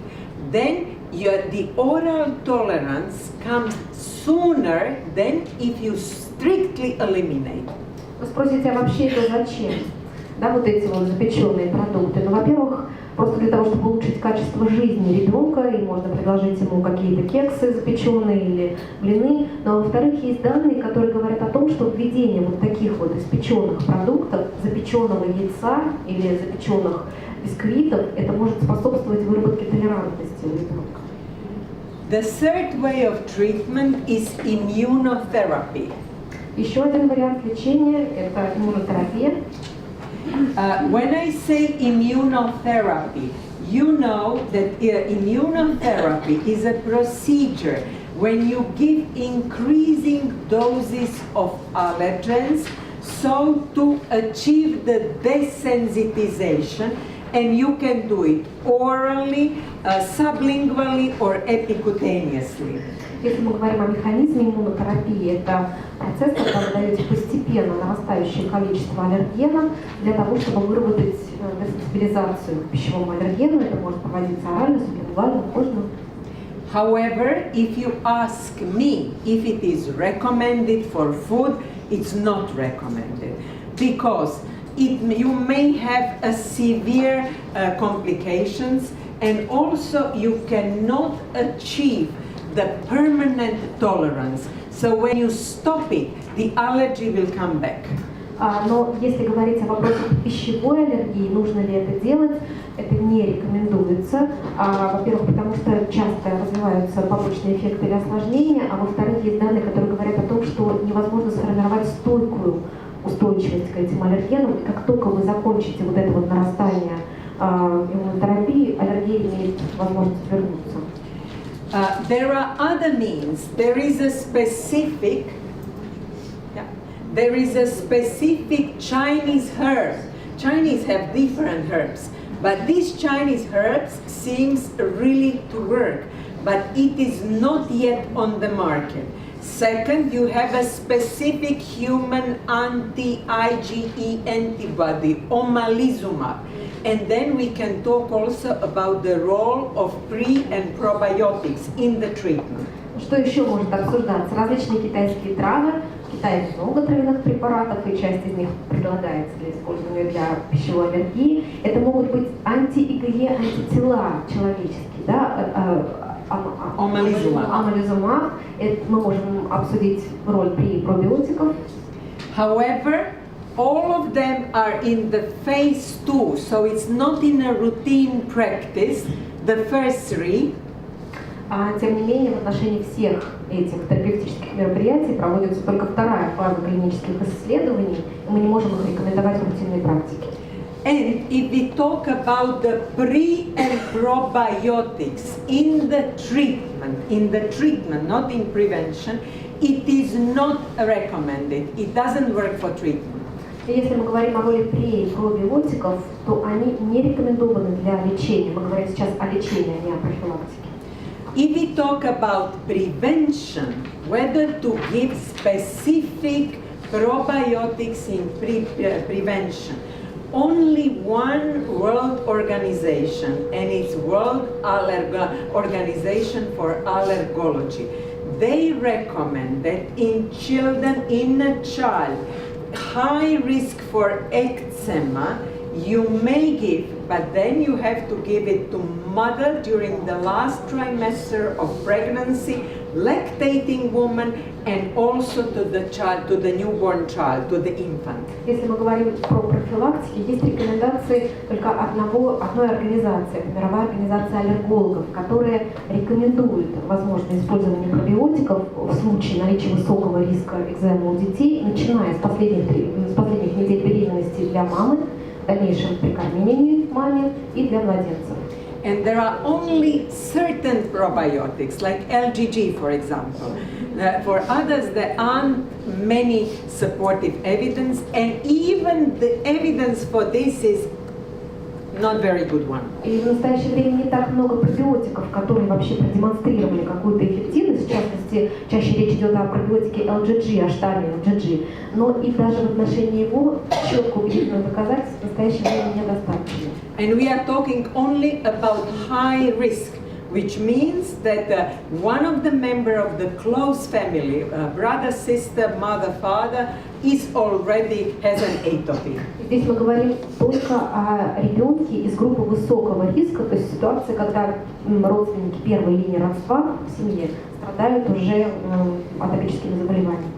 B: Then the oral tolerance comes sooner than if you strictly eliminate.
C: Вы спросите, а вообще это зачем? Да, вот эти вот запеченные продукты. Ну, во-первых, просто для того, чтобы улучшить качество жизни ребенка, и можно предложить ему какие-то кексы запеченные или блины. Но, во-вторых, есть данные, которые говорят о том, что введение вот таких вот испеченных продуктов, запеченного яйца или запеченных бисквитов, это может способствовать выработке толерантности у ребенка.
B: The third way of treatment is immunotherapy.
C: Еще один вариант лечения – это иммунотерапия.
B: When I say immunotherapy, you know that immunotherapy is a procedure when you give increasing doses of allergens so to achieve the desensitization, and you can do it orally, sublingually or epicutaneously.
C: Если мы говорим о механизме иммунотерапии, это процесс, когда вы даете постепенно нарастающее количество аллергенов для того, чтобы выработать десенсибилизацию к пищевому аллергену. Это может проводиться орально, сублингвально, кожно.
B: However, if you ask me if it is recommended for food, it's not recommended because you may have a severe complications, and also you cannot achieve the permanent tolerance. So when you stop it, the allergy will come back.
C: Но если говорить о вопросе пищевой аллергии, нужно ли это делать, это не рекомендуется. Во-первых, потому что часто развиваются побочные эффекты или осложнения, а во-вторых, есть данные, которые говорят о том, что невозможно сформировать стойкую устойчивость к этим аллергенам. И как только вы закончите вот это вот нарастание иммунотерапии, аллергия имеет возможность вернуться.
B: There are other means. There is a specific Chinese herb. Chinese have different herbs, but this Chinese herbs seems really to work, but it is not yet on the market. Second, you have a specific human anti-IgE antibody, omalizumab. And then we can talk also about the role of pre- and probiotics in the treatment.
C: Что еще может обсуждаться? Различные китайские травы. В Китае много травяных препаратов, и часть из них предлагается для использования для пищевой аллергии. Это могут быть анти-IgE антитела человеческие, да? Omalizumab. Мы можем обсудить роль при пробиотиков.
B: However, all of them are in the phase 2, so it's not in a routine practice, the first 3.
C: Тем не менее, в отношении всех этих терапевтических мероприятий проводится только вторая фаза клинических исследований, и мы не можем их рекомендовать в рутинной практике.
B: And if we talk about the pre- and probiotics in the treatment, not in prevention, it is not recommended. It doesn't work for treatment.
C: И если мы говорим о роли пре- и пробиотиков, то они не рекомендованы для лечения. Мы говорим сейчас о лечении, а не о профилактике.
B: If we talk about prevention, whether to give specific probiotics in prevention, only one world organization, and it's World Organization for Allergology, they recommend that in children, in a child, high risk for eczema, you may give, but then you have to give it to mother during the last trimester of pregnancy, lactating woman, and also to the child, to the newborn child, to the infant.
C: Если мы говорим про профилактики, есть рекомендации только одной организации, это Мировая организация аллергологов, которая рекомендует возможное использование пробиотиков в случае наличия высокого риска экземы у детей, начиная с последних недель беременности для мамы, в дальнейшем при кормлении маме и для младенцев.
B: And there are only certain probiotics, like LGG, for example. For others, there aren't many supportive evidence, and even the evidence for this is not very good one.
C: И в настоящее время не так много пробиотиков, которые вообще продемонстрировали какую-то эффективность. В частности, чаще речь идет о пробиотике LGG, о штамме LGG. Но и даже в отношении его четко убедительных доказательств в настоящее время недостаточно.
B: And we are talking only about high risk, which means that one of the member of the close family, brother, sister, mother, father, has an atopy.
C: Здесь мы говорим только о ребенке из группы высокого риска, то есть ситуация, когда родственники первой линии родства в семье страдают уже атопическими заболеваниями.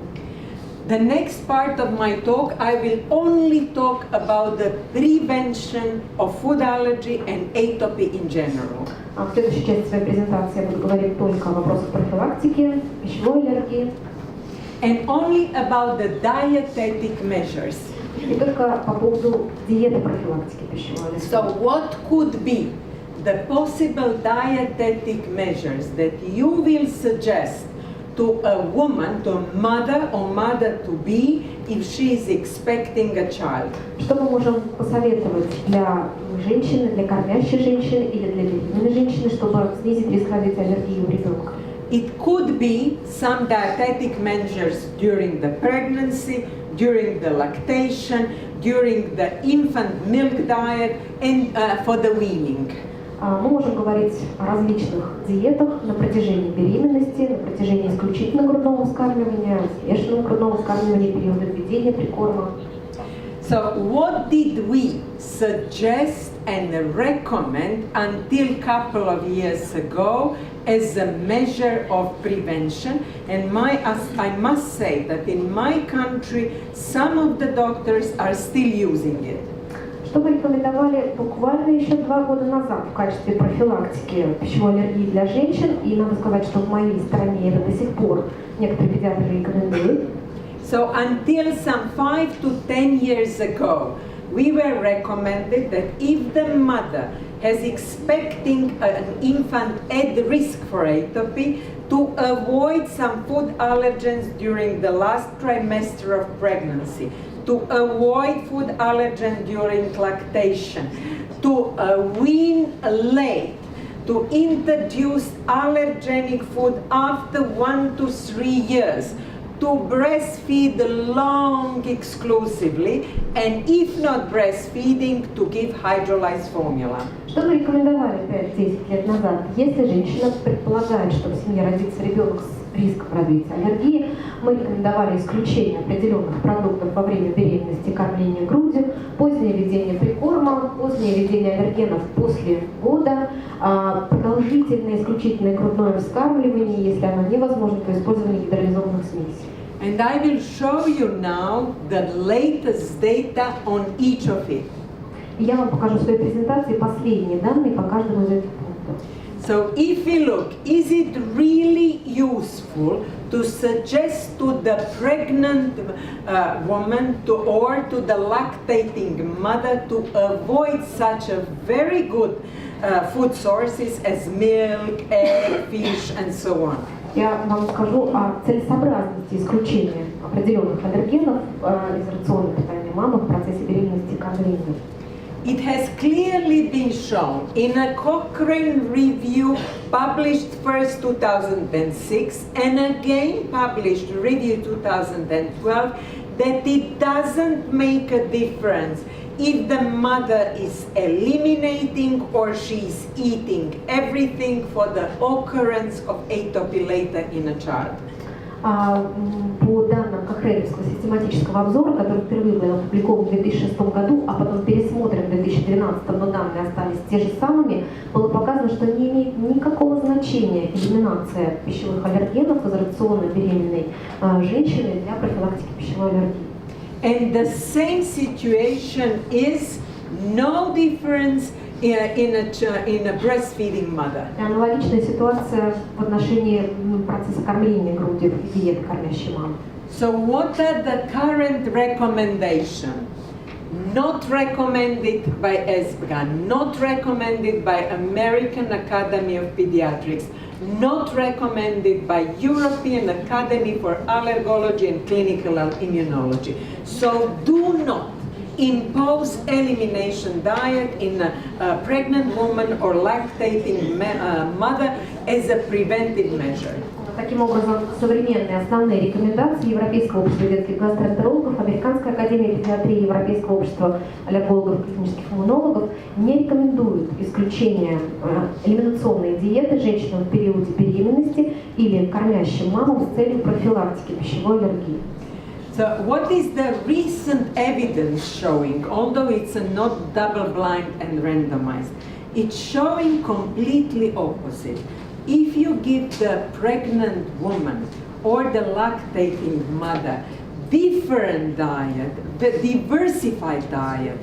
B: The next part of my talk, I will only talk about the prevention of food allergy and atopy in general.
C: В следующей части своей презентации я буду говорить только о вопросах профилактики, пищевой аллергии.
B: And only about the dietetic measures.
C: И только по поводу диеты профилактики пищевой аллергии.
B: So what could be the possible dietetic measures that you will suggest to a woman, to a mother or mother-to-be, if she is expecting a child?
C: Что мы можем посоветовать для женщины, для кормящей женщины или для беременной женщины, чтобы снизить риск развития аллергии у ребенка?
B: It could be some dietetic measures during the pregnancy, during the lactation, during the infant milk diet, and for the weaning.
C: Мы можем говорить о различных диетах на протяжении беременности, на протяжении исключительно грудного вскармливания, смешанного грудного вскармливания, периода введения прикорма.
B: So what did we suggest and recommend until a couple of years ago as a measure of prevention? And I must say that in my country, some of the doctors are still using it.
C: Что мы рекомендовали буквально еще 2 года назад в качестве профилактики пищевой аллергии для женщин, и надо сказать, что в моей стране это до сих пор некоторые педиатры рекомендуют.
B: So until some 5 to 10 years ago, we were recommended that if the mother is expecting an infant at risk for atopy, to avoid some food allergens during the last trimester of pregnancy, to avoid food allergen during lactation, to wean late, to introduce allergenic food after 1 to 3 years, to breastfeed long exclusively, and if not breastfeeding, to give hydrolyzed formula.
C: Что мы рекомендовали 5-10 лет назад? Если женщина предполагает, что в семье родится ребенок с риском развития аллергии, мы рекомендовали исключение определенных продуктов во время беременности и кормления грудью, позднее введение прикорма, позднее введение аллергенов после года, продолжительное исключительное грудное вскармливание, если оно невозможно, то использование гидролизованных смесей.
B: And I will show you now the latest data on each of it.
C: Я вам покажу в своей презентации последние данные по каждому из этих пунктов.
B: So if we look, is it really useful to suggest to the pregnant woman or to the lactating mother to avoid such a very good food sources as milk, egg, fish, and so on?
C: Я вам скажу о целесообразности исключения определенных аллергенов из рациона питания мамы в процессе беременности и кормления.
B: It has clearly been shown in a Cochrane review published first 2006 and again published review 2012 that it doesn't make a difference if the mother is eliminating or she's eating everything for the occurrence of atopy later in a child.
C: По данным Кохрелевского систематического обзора, который впервые был опубликован в 2006 году, а потом пересмотрен в 2012, но данные остались те же самыми, было показано, что не имеет никакого значения элиминация пищевых аллергенов из рациона беременной женщины для профилактики пищевой аллергии.
B: And the same situation is no difference in a breastfeeding mother.
C: Аналогичная ситуация в отношении процесса кормления грудью и диеты кормящей мамы.
B: So what are the current recommendations? Not recommended by ESPGA, not recommended by American Academy of Pediatrics, not recommended by European Academy for Allergology and Clinical Immunology. So do not impose elimination diet in a pregnant woman or lactating mother as a preventive measure.
C: Таким образом, современные основные рекомендации Европейского общества детских гастроэнтерологов, Американской академии педиатрии, Европейского общества аллергологов и клинических иммунологов не рекомендуют исключение элиминационной диеты женщинам в периоде беременности или кормящим мамам с целью профилактики пищевой аллергии.
B: So what is the recent evidence showing, although it's not double-blind and randomized? It's showing completely opposite. If you give the pregnant woman or the lactating mother different diet, the diversified diet,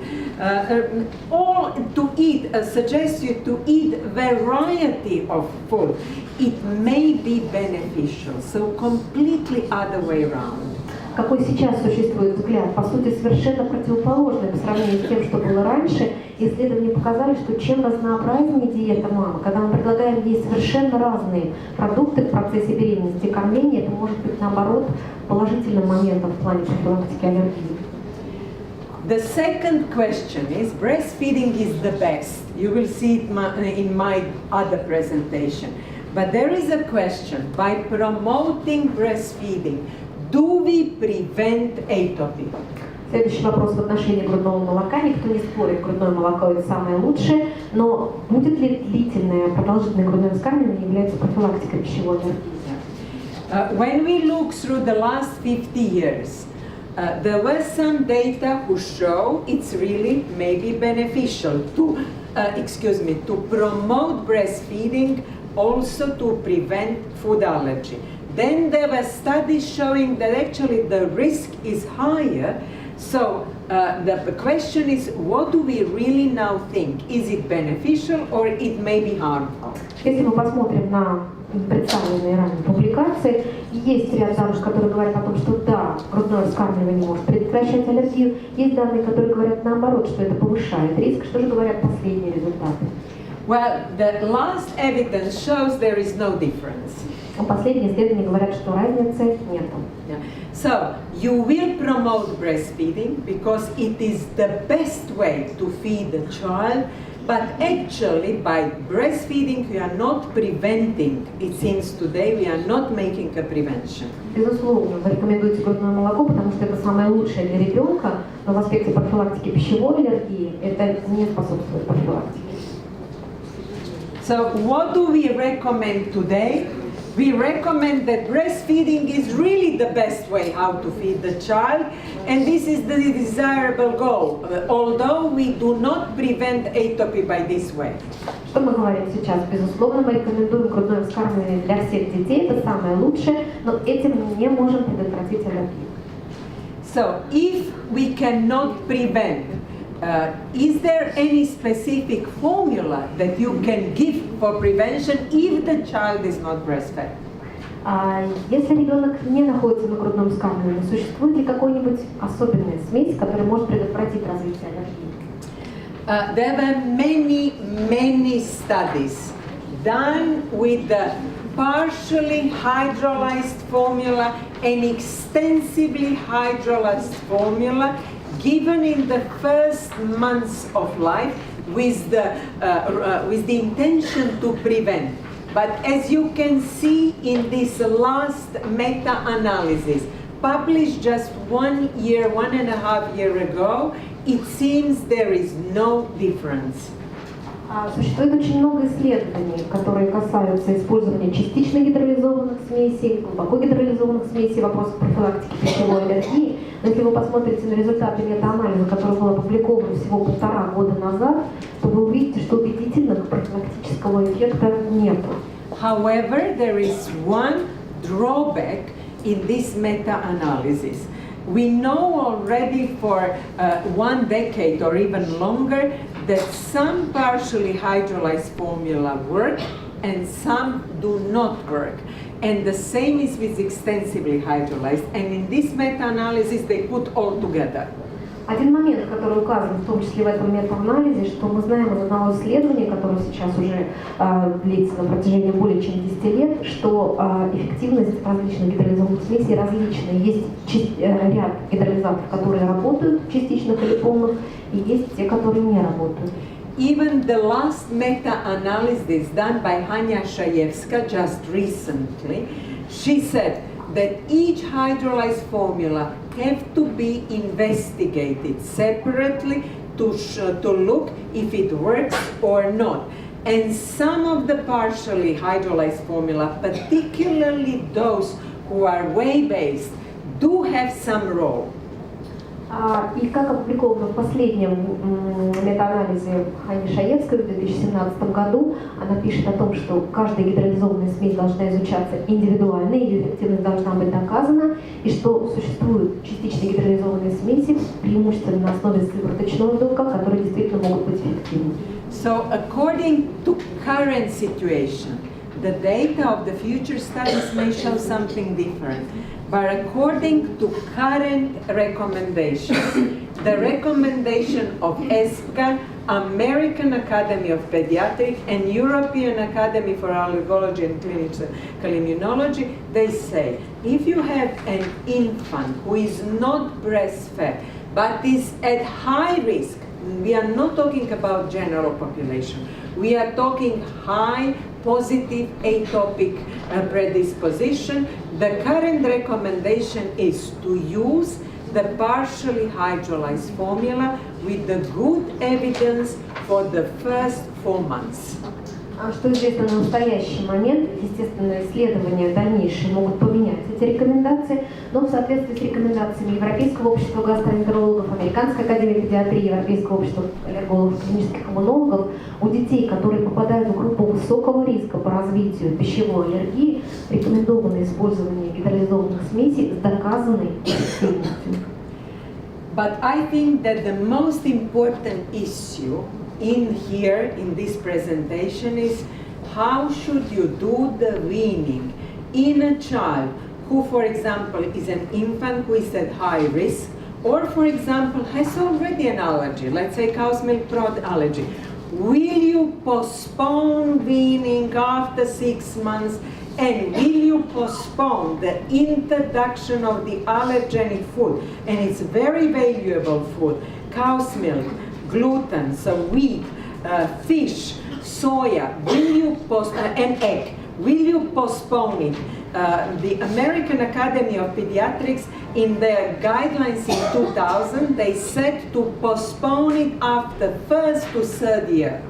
B: all to eat, suggest you to eat variety of food, it may be beneficial. So completely other way around.
C: Какой сейчас существует взгляд, по сути, совершенно противоположный по сравнению с тем, что было раньше. Исследования показали, что чем разнообразнее диета мамы, когда мы предлагаем ей совершенно разные продукты в процессе беременности и кормления, это может быть, наоборот, положительным моментом в плане профилактики аллергии.
B: The second question is, breastfeeding is the best. You will see it in my other presentation. But there is a question, by promoting breastfeeding, do we prevent atopy?
C: Следующий вопрос в отношении грудного молока. Никто не спорит, грудное молоко это самое лучшее, но будет ли длительное, продолжительное грудное вскармливание является профилактикой пищевой аллергии?
B: When we look through the last 50 years, there was some data who show it's really maybe beneficial to, to promote breastfeeding, also to prevent food allergy. Then there were studies showing that actually the risk is higher. So the question is, what do we really now think? Is it beneficial or it may be harmful?
C: Если мы посмотрим на представленные ранее публикации, есть ряд данных, которые говорят о том, что да, грудное вскармливание может предотвращать аллергию. Есть данные, которые говорят наоборот, что это повышает риск. Что же говорят последние результаты?
B: Well, the last evidence shows there is no difference.
C: Последние исследования говорят, что разницы нет.
B: Yeah. So you will promote breastfeeding because it is the best way to feed the child, but actually by breastfeeding we are not preventing, it seems today, we are not making a prevention.
C: Безусловно, вы рекомендуете грудное молоко, потому что это самое лучшее для ребенка, но в аспекте профилактики пищевой аллергии это не способствует профилактике.
B: So what do we recommend today? We recommend that breastfeeding is really the best way how to feed the child, and this is the desirable goal, although we do not prevent atopy by this way.
C: Что мы говорим сейчас? Безусловно, мы рекомендуем грудное вскармливание для всех детей, это самое лучшее, но этим не можем предотвратить аллергию.
B: So, if we cannot prevent, is there any specific formula that you can give for prevention if the child is not breastfed?
C: Если ребенок не находится на грудном вскармливании, существует ли какой-нибудь особенная смесь, которая может предотвратить развитие аллергии?
B: There were many studies done with the partially hydrolyzed formula and extensively hydrolyzed formula given in the first months of life with the intention to prevent. But as you can see in this last meta-analysis, published just 1.5 years ago, it seems there is no difference.
C: Существует очень много исследований, которые касаются использования частично гидролизованных смесей, глубоко гидролизованных смесей, вопросов профилактики пищевой аллергии. Но если вы посмотрите на результаты метаанализа, который был опубликован всего 1,5 года назад, то вы увидите, что убедительного профилактического эффекта нет.
B: However, there is one drawback in this meta-analysis. We know already for 1 decade or even longer that some partially hydrolyzed formula work and some do not work. And the same is with extensively hydrolyzed. And in this meta-analysis, they put all together.
C: Один момент, который указан в том числе в этом метаанализе, что мы знаем из одного исследования, которое сейчас уже длится на протяжении более чем 10 лет, что эффективность различных гидролизованных смесей различна. Есть ряд гидролизаторов, которые работают частичных или полных, и есть те, которые не работают.
B: Even the last meta-analysis done by Hania Shayevska just recently, she said that each hydrolyzed formula have to be investigated separately to look if it works or not. And some of the partially hydrolyzed formula, particularly those who are whey-based, do have some role.
C: И как опубликовано в последнем метаанализе Хани Шаевской в 2017 году, она пишет о том, что каждая гидролизованная смесь должна изучаться индивидуально, ее эффективность должна быть доказана, и что существуют частично гидролизованные смеси, преимущественно на основе сливоточного белка, которые действительно могут быть эффективны.
B: So according to current situation, the data of the future studies may show something different. But according to current recommendations, the recommendation of ESPGA, American Academy of Pediatrics, and European Academy for Allergology and Clinical Immunology, they say, if you have an infant who is not breastfed, but is at high risk, we are not talking about general population, we are talking high positive atopic predisposition, the current recommendation is to use the partially hydrolyzed formula with the good evidence for the first 4 months.
C: Что известно на настоящий момент, естественно, исследования дальнейшие могут поменять эти рекомендации, но в соответствии с рекомендациями Европейского общества гастроэнтерологов, Американской академии педиатрии, Европейского общества аллергологов и клинических иммунологов, у детей, которые попадают в группу высокого риска по развитию пищевой аллергии, рекомендовано использование гидролизованных смесей с доказанной эффективностью.
B: But I think that the most important issue in this presentation is how should you do the weaning in a child who, for example, is an infant who is at high risk, or, for example, has already an allergy, let's say cow's milk product allergy. Will you postpone weaning after 6 months, and will you postpone the introduction of the allergenic food? And it's very valuable food, cow's milk, gluten, so wheat, fish, soya, will you and egg, will you postpone it? The American Academy of Pediatrics, in their guidelines in 2000, they said to postpone it after 1st to 3rd year.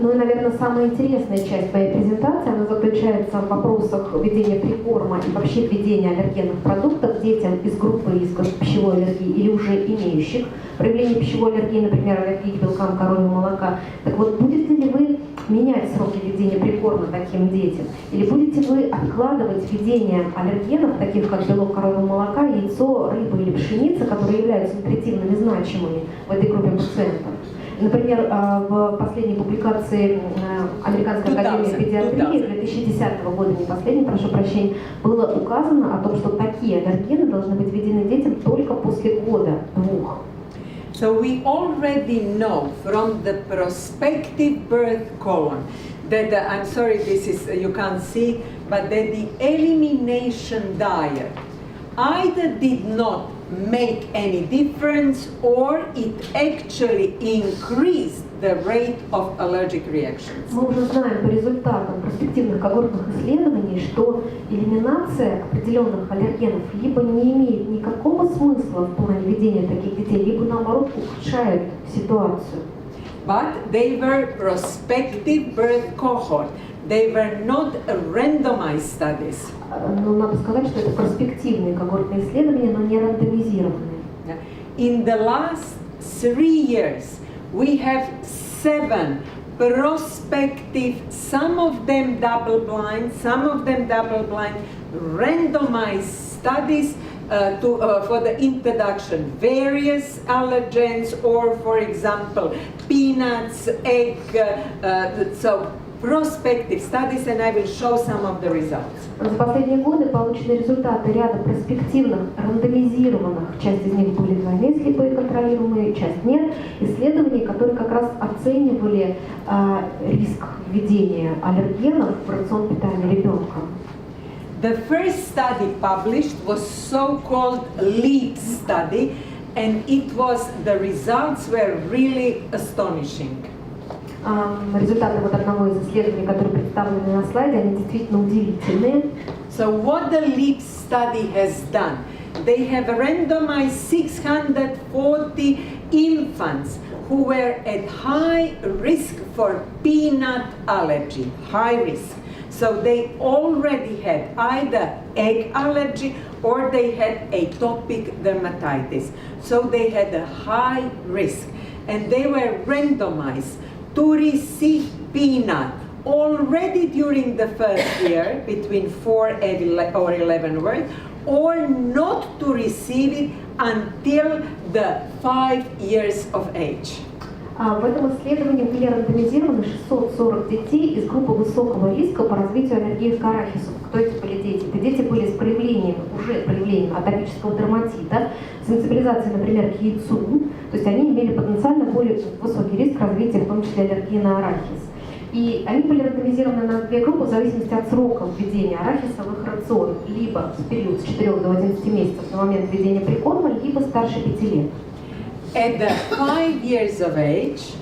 C: Ну и, наверное, самая интересная часть моей презентации, она заключается в вопросах введения прикорма и вообще введения аллергенных продуктов детям из группы риска пищевой аллергии или уже имеющих проявление пищевой аллергии, например, аллергии к белкам коровьего молока. Так вот, будете ли вы менять сроки введения прикорма таким детям? Или будете вы откладывать введение аллергенов, таких как белок коровьего молока, яйцо, рыба или пшеница, которые являются нутритивными значимыми в этой группе пациентов? Например, в последней публикации Американской академии педиатрии 2010 года, не последней, прошу прощения, было указано о том, что такие аллергены должны быть введены детям только после года-двух.
B: So we already know from the prospective birth column that I'm sorry, this is you can't see, but that the elimination diet either did not make any difference or it actually increased the rate of allergic reactions.
C: Мы уже знаем по результатам перспективных когортных исследований, что элиминация определенных аллергенов либо не имеет никакого смысла в плане ведения таких детей, либо наоборот ухудшает ситуацию.
B: but they were prospective birth cohort. They were not randomized studies.
C: Но надо сказать, что это перспективные когортные исследования, но не рандомизированные.
B: In the last 3 years, we have 7 prospective, some of them double-blind, randomized studies for the introduction, various allergens, or for example, peanuts, egg, so prospective studies, and I will show some of the results.
C: За последние годы получены результаты ряда перспективных, рандомизированных, часть из них были двойные слепые контролируемые, часть нет, исследований, которые как раз оценивали риск введения аллергенов в рацион питания ребенка.
B: The first study published was so-called LEAP study, and the results were really astonishing.
C: Результаты вот одного из исследований, которые представлены на слайде, они действительно удивительные.
B: So what the LEAP study has done, they have randomized 640 infants who were at high risk for peanut allergy, high risk. So they already had either egg allergy or they had atopic dermatitis. So they had a high risk, and they were randomized to receive peanut already during the first year, between 4 or 11 weeks, or not to receive it until the 5 years of age.
C: В этом исследовании были рандомизированы 640 детей из группы высокого риска по развитию аллергии к арахису. Кто эти были дети? Это дети были с проявлением атопического дерматита, сенсибилизацией, например, к яйцу, то есть они имели потенциально более высокий риск развития, в том числе аллергии на арахис. И они были рандомизированы на две группы в зависимости от срока введения арахиса в их рацион, либо в период с 4 до 11 месяцев на момент введения прикорма, либо старше 5 лет.
B: At the 5 years of age,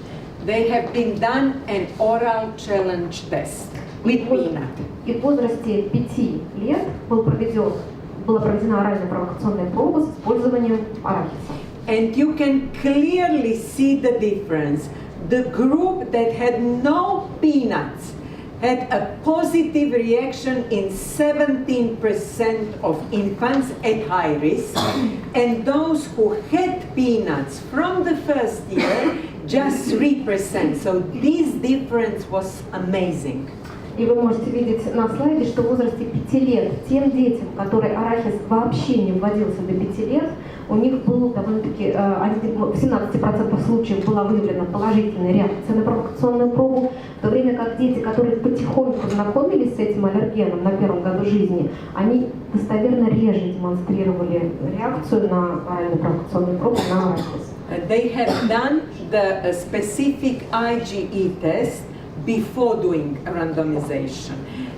B: they have been done an oral challenge test with peanut.
C: И в возрасте 5 лет была проведена оральная провокационная проба с использованием арахиса.
B: And you can clearly see the difference. The group that had no peanuts had a positive reaction in 17% of infants at high risk, and those who had peanuts from the first year, just 3%. So this difference was amazing.
C: И вы можете видеть на слайде, что в возрасте 5 лет тем детям, которые арахис вообще не вводился до 5 лет, у них был довольно-таки, в 17% случаев была выявлена положительная реакция на провокационную пробу, в то время как дети, которые потихоньку знакомились с этим аллергеном на первом году жизни, они достоверно реже демонстрировали реакцию на оральную провокационную пробу на арахис.
B: They had done the specific IgE test before doing randomization.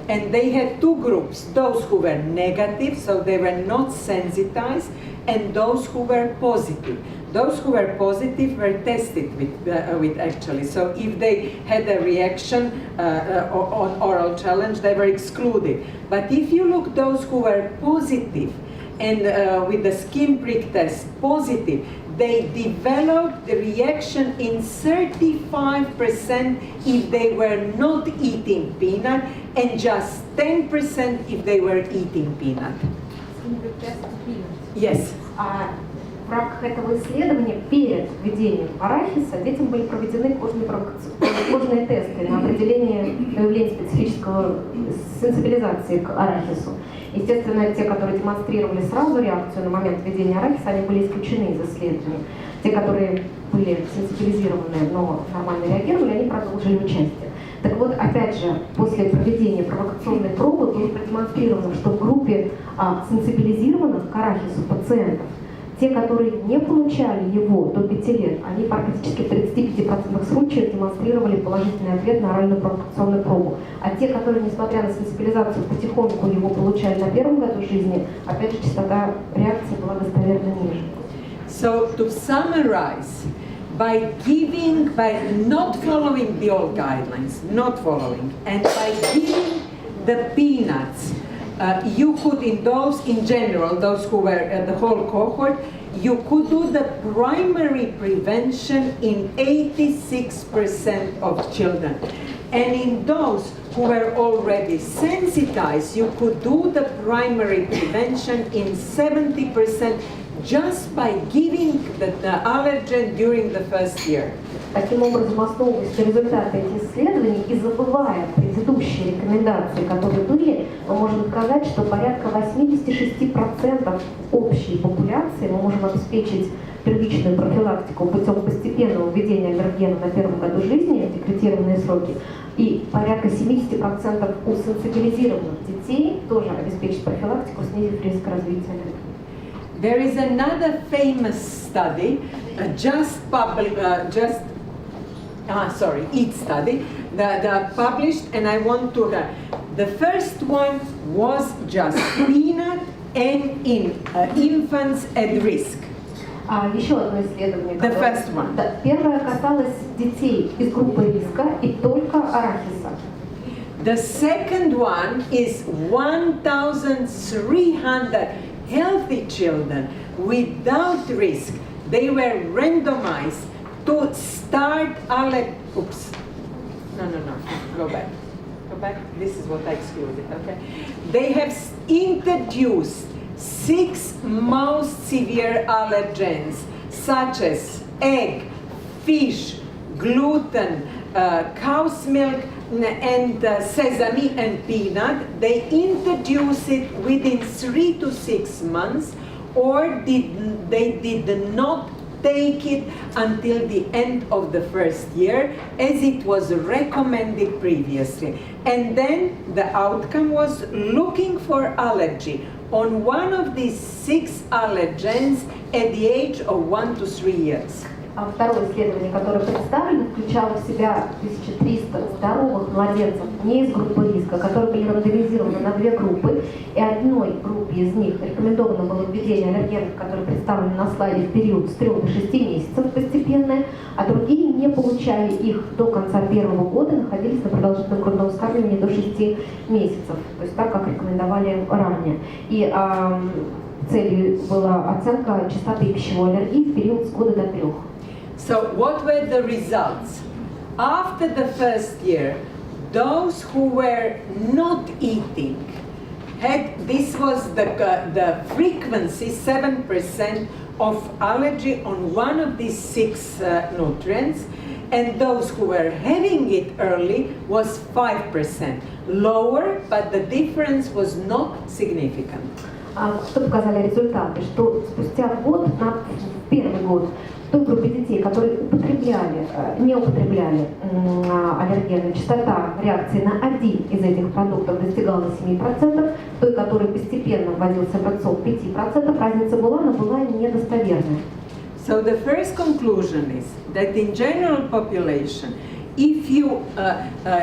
B: And they had two groups, those who were negative, so they were not sensitized, and those who were positive. Those who were positive were tested with actually, so if they had a reaction on oral challenge, they were excluded. But if you look those who were positive and with the skin prick test positive, they developed the reaction in 35% if they were not eating peanut, and just 10% if they were eating peanut. Yes.
C: В рамках этого исследования перед введением арахиса детям были проведены кожные тесты на определение выявления специфического сенсибилизации к арахису. Естественно, те, которые демонстрировали сразу реакцию на момент введения арахиса, они были исключены из исследования. Те, которые были сенсибилизированы, но нормально реагировали, они продолжили участие. Так вот, опять же, после проведения провокационной пробы было продемонстрировано, что в группе сенсибилизированных к арахису пациентов, те, которые не получали его до 5 лет, они практически в 35% случаев демонстрировали положительный ответ на оральную провокационную пробу. А те, которые, несмотря на сенсибилизацию, потихоньку его получали на первом году жизни, опять же, частота реакции была достоверно ниже.
B: So, to summarize, by not following the old guidelines, and by giving the peanuts you could, in those in general, those who were the whole cohort, you could do the primary prevention in 86% of children. And in those who were already sensitized, you could do the primary prevention in 70% just by giving the allergen during the first year.
C: Таким образом, основываясь на результаты этих исследований и забывая предыдущие рекомендации, которые были, мы можем сказать, что порядка 86% общей популяции мы можем обеспечить первичную профилактику путем постепенного введения аллергена на первом году жизни, декретированные сроки, и порядка 70% у сенсибилизированных детей тоже обеспечить профилактику, снизив риск развития аллергии.
B: There is another famous study, each study that published, and I want to. The first one was just peanut and in infants at risk.
C: Еще одно исследование.
B: The first one.
C: Первое касалось детей из группы риска и только арахиса.
B: The second one is 1,300 healthy children without risk. They were randomized to start Oops. No. Go back. This is what I excluded, okay? They have introduced 6 most severe allergens, such as egg, fish, gluten, cow's milk, and sesame and peanut. They introduce it within 3 to 6 months, or they did not take it until the end of the first year, as it was recommended previously. And then the outcome was looking for allergy on one of these 6 allergens at the age of 1 to 3 years.
C: Второе исследование, которое представлено, включало в себя 1300 здоровых младенцев не из группы риска, которые были рандомизированы на 2 группы, и одной группе из них рекомендовано было введение аллергенов, которые представлены на слайде, в период с 3 до 6 месяцев постепенное, а другие не получали их до конца первого года, находились на продолжительном грудном вскармливании до 6 месяцев, то есть так, как рекомендовали ранее. И целью была оценка частоты пищевой аллергии в период с года до 3.
B: So what were the results? After the first year, those who were not eating this was the frequency, 7% of allergy on one of these 6 nutrients, and those who were having it early was 5%. Lower, but the difference was not significant.
C: Что показали результаты? Что спустя год, на первый год, в той группе детей, которые не употребляли аллергены, частота реакции на один из этих продуктов достигала 7%, в той, которой постепенно вводился рацион 5%, разница была, но была недостоверная.
B: So the first conclusion is that in general population, if you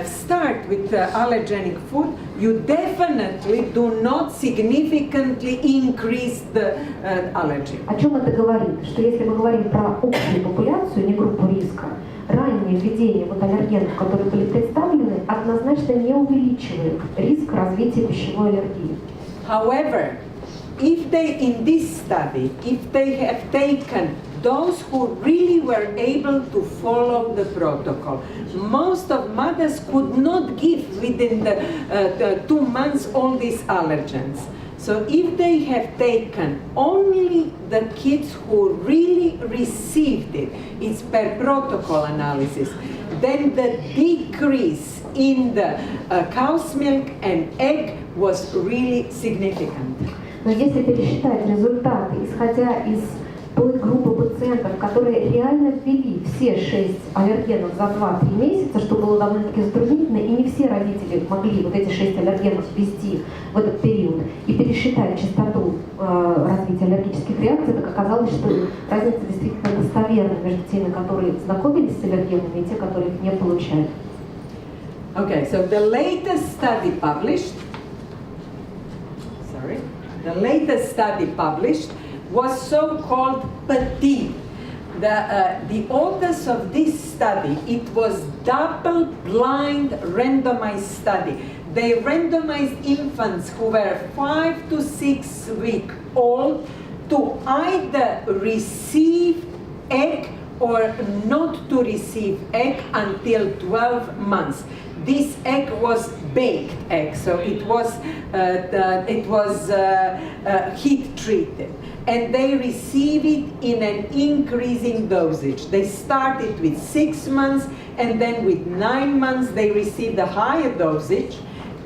B: start with allergenic food, you definitely do not significantly increase the allergy.
C: О чем это говорит? Что если мы говорим про общую популяцию, не группу риска, раннее введение аллергенов, которые были представлены, однозначно не увеличивает риск развития пищевой аллергии.
B: However, if they, in this study, if they have taken those who really were able to follow the protocol, most of mothers could not give within the 2 months all these allergens. So if they have taken only the kids who really received it, it's per protocol analysis, then the decrease in the cow's milk and egg was really significant.
C: Но если пересчитать результаты, исходя из той группы пациентов, которые реально ввели все 6 аллергенов за 2-3 месяца, что было довольно-таки затруднительно, и не все родители могли вот эти 6 аллергенов ввести в этот период, и пересчитать частоту развития аллергических реакций, так оказалось, что разница действительно достоверна между теми, которые знакомились с аллергенами, и те, которые их не получали.
B: Okay, so the latest study published was so-called PATI. The authors of this study, it was double-blind randomized study. they randomized infants who were 5 to 6 weeks old to either receive egg or not to receive egg until 12 months. This egg was baked egg, so it was heat treated, and they receive it in an increasing dosage. They started with 6 months, and then with 9 months they received a higher dosage.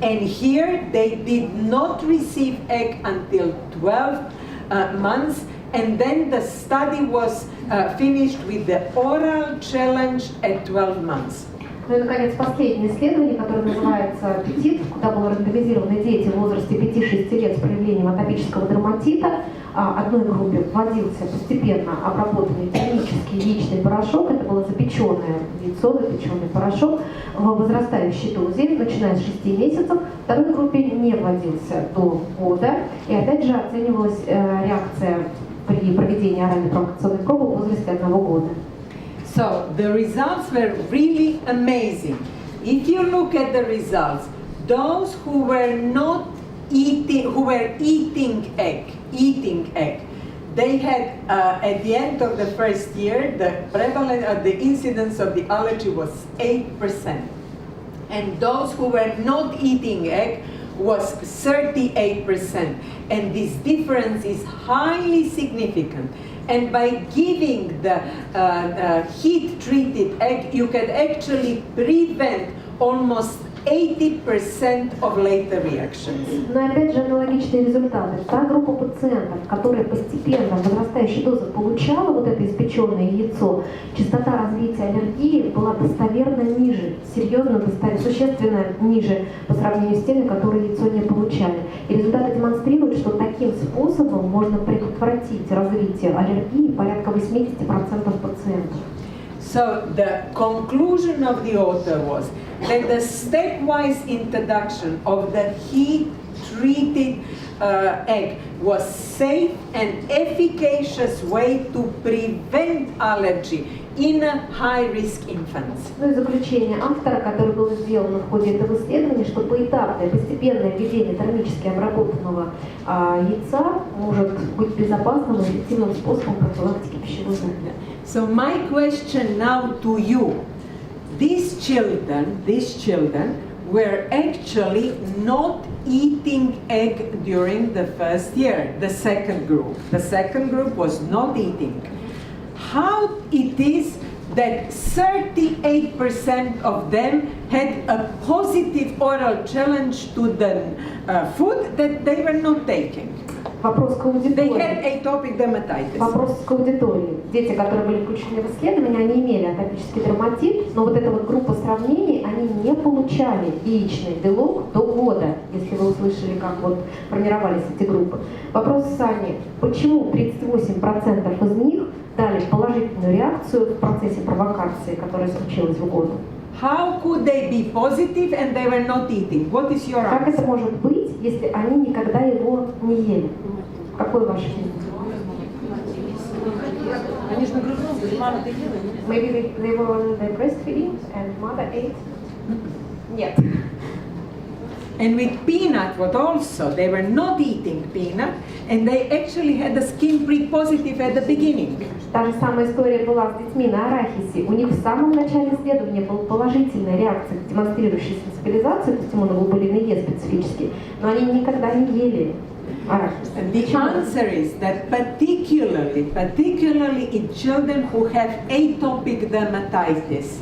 B: And here they did not receive egg until 12 months, and then the study was finished with the oral challenge at 12 months.
C: Ну и, наконец, последнее исследование, которое называется «Аппетит», куда были рандомизированы дети в возрасте 5-6 лет с проявлением атопического дерматита. Одной группе вводился постепенно обработанный термический яичный порошок, это было запеченное яйцо, запеченный порошок в возрастающей дозе, начиная с 6 месяцев. Второй группе не вводился до года, и опять же оценивалась реакция при проведении оральной провокационной пробы в возрасте 1 года.
B: So the results were really amazing. If you look at the results, those who were not eating, who were eating egg, they had at the end of the first year, the prevalence, the incidence of the allergy was 8%, and those who were not eating egg was 38%, and this difference is highly significant. And by giving the heat-treated egg, you can actually prevent almost 80% of later reactions.
C: Но опять же аналогичные результаты. Та группа пациентов, которая постепенно в возрастающей дозе получала вот это испеченное яйцо, частота развития аллергии была достоверно ниже, серьезно существенно ниже по сравнению с теми, которые яйцо не получали. И результаты демонстрируют, что таким способом можно предотвратить развитие аллергии порядка 80% пациентов.
B: So the conclusion of the author was that the stepwise introduction of the heat-treated egg was safe and efficacious way to prevent allergy in high-risk infants.
C: Ну и заключение автора, которое было сделано в ходе этого исследования, что поэтапное постепенное введение термически обработанного яйца может быть безопасным и эффективным способом профилактики пищевой аллергии.
B: So my question now to you, these children were actually not eating egg during the first year, the second group was not eating. How it is that 38% of them had a positive oral challenge to the food that they were not taking?
C: Вопрос к аудитории.
B: They had atopic dermatitis.
C: Вопрос к аудитории. Дети, которые были включены в исследование, они имели атопический дерматит, но вот эта вот группа сравнений, они не получали яичный белок до года, если вы услышали, как вот формировались эти группы. Вопрос Сани. Почему 38% из них дали положительную реакцию в процессе провокации, которая случилась в год?
B: How could they be positive and they were not eating? What is your answer?
C: Как это может быть, если они никогда его не ели? Какой ваш мнение? Maybe they were on the breastfeeding and mother ate? Нет.
B: And with peanut, what also, they were not eating peanut, and they actually had the skin prick positive at the beginning.
C: Та же самая история была с детьми на арахисе. У них в самом начале исследования была положительная реакция, демонстрирующая сенсибилизацию к стимуноглобулину Е специфически, но они никогда не ели арахис.
B: And the answer is that particularly in children who have atopic dermatitis,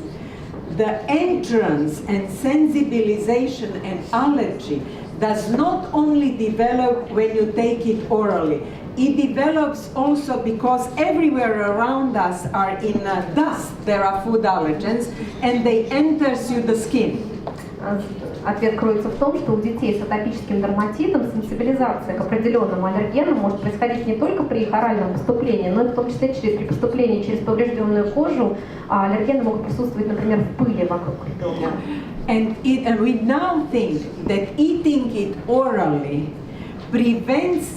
B: the entrance and sensibilization and allergy does not only develop when you take it orally. It develops also because everywhere around us are in dust, there are food allergens, and they enter through the skin.
C: Ответ кроется в том, что у детей с атопическим дерматитом сенсибилизация к определенным аллергенам может происходить не только при их оральном поступлении, но и в том числе при поступлении через поврежденную кожу. Аллергены могут присутствовать, например, в пыли вокруг ребенка.
B: And we now think that eating it orally prevents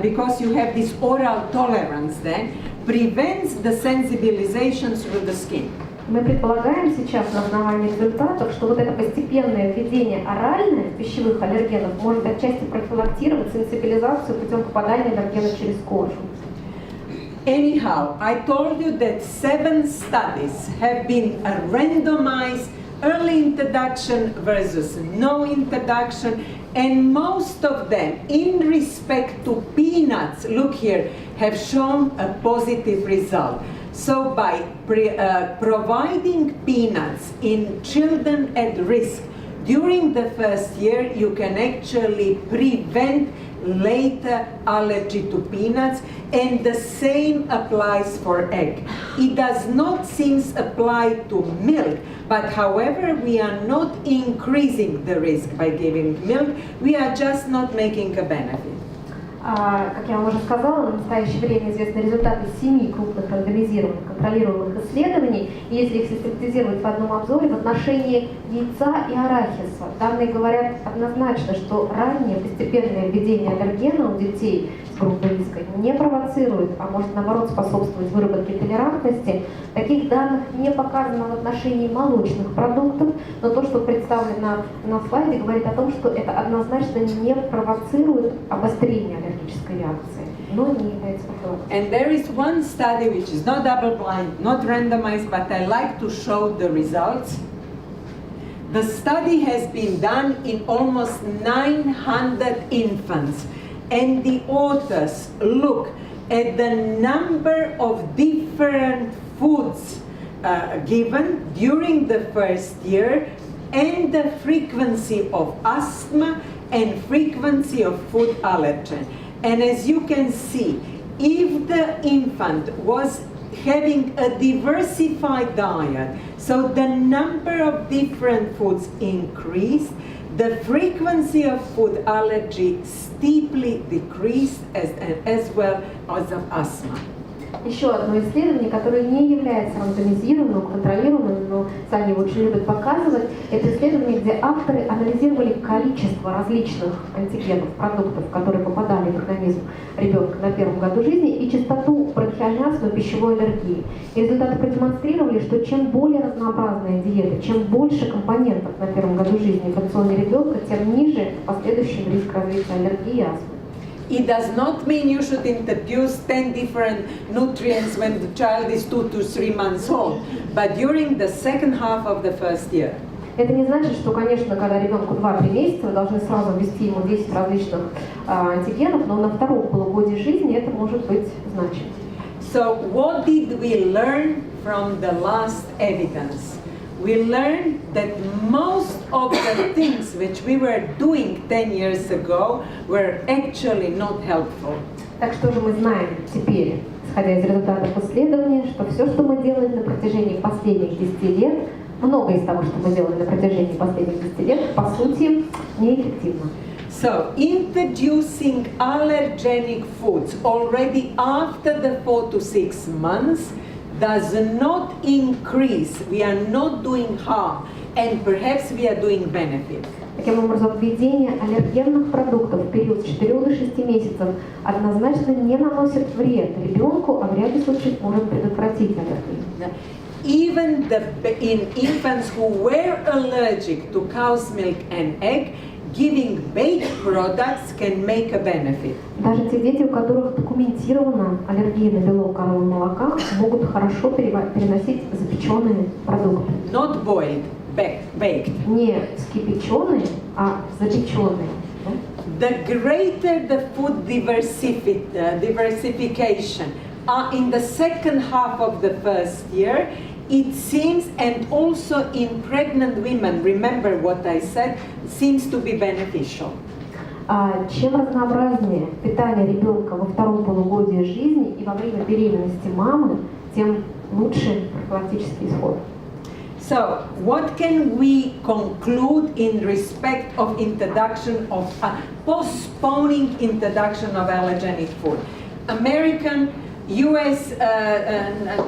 B: because you have this oral tolerance then, prevents the sensibilization through the skin.
C: Мы предполагаем сейчас на основании результатов, что вот это постепенное введение оральное пищевых аллергенов может отчасти профилактировать сенсибилизацию путем попадания аллергена через кожу.
B: Anyhow, I told you that 7 studies have been randomized, early introduction versus no introduction, and most of them, in respect to peanuts, look here, have shown a positive result. So by providing peanuts in children at risk during the first year, you can actually prevent later allergy to peanuts, and the same applies for egg. It does not seem apply to milk, but however we are not increasing the risk by giving milk, we are just not making a benefit.
C: Как я вам уже сказала, на настоящее время известны результаты 7 крупных рандомизированных контролируемых исследований. И если их систематизировать в одном обзоре, в отношении яйца и арахиса данные говорят однозначно, что раннее постепенное введение аллергена у детей с группой риска не провоцирует, а может наоборот способствовать выработке толерантности. Таких данных не показано в отношении молочных продуктов, но то, что представлено на слайде, говорит о том, что это однозначно не провоцирует обострение аллергической реакции, но не является профилактикой.
B: And there is one study which is not double-blind, not randomized, but I like to show the results. The study has been done in almost 900 infants, and the authors look at the number of different foods given during the first year and the frequency of asthma and frequency of food allergen. And as you can see, if the infant was having a diversified diet, so the number of different foods increased, the frequency of food allergy steeply decreased as well as of asthma.
C: Еще одно исследование, которое не является рандомизированным, контролируемым, но Саня его очень любит показывать, это исследование, где авторы анализировали количество различных антигенов, продуктов, которые попадали в организм ребенка на первом году жизни, и частоту бронхиальной астмы и пищевой аллергии. И результаты продемонстрировали, что чем более разнообразная диета, чем больше компонентов на первом году жизни в рационе ребенка, тем ниже в последующем риск развития аллергии и астмы.
B: It does not mean you should introduce 10 different nutrients when the child is 2 to 3 months old, but during the second half of the first year.
C: Это не значит, что, конечно, когда ребенку 2-3 месяца, вы должны сразу ввести ему 10 различных антигенов, но на втором полугодии жизни это может быть значимо.
B: So what did we learn from the last evidence? We learned that most of the things which we were doing 10 years ago were actually not helpful.
C: Так что же мы знаем теперь, исходя из результатов исследования, что все, что мы делали на протяжении последних 10 лет, многое из того, что мы делали на протяжении последних 10 лет, по сути, неэффективно.
B: So, introducing allergenic foods already after the 4 to 6 months does not increase, we are not doing harm, and perhaps we are doing benefit.
C: Таким образом, введение аллергенных продуктов в период с 4 до 6 месяцев однозначно не наносит вред ребенку, а в ряде случаев может предотвратить аллергию.
B: Even in infants who were allergic to cow's milk and egg, giving baked products can make a benefit.
C: Даже те дети, у которых документирована аллергия на белок коровьего молока, могут хорошо переносить запеченные продукты.
B: Not boiled, baked.
C: Не скипяченные, а запеченные.
B: The greater the food diversification in the second half of the first year, it seems, and also in pregnant women, remember what I said, seems to be beneficial.
C: Чем разнообразнее питание ребенка во втором полугодии жизни и во время беременности мамы, тем лучше профилактический исход.
B: So, what can we conclude in respect of introduction of postponing introduction of allergenic food? American, U.S.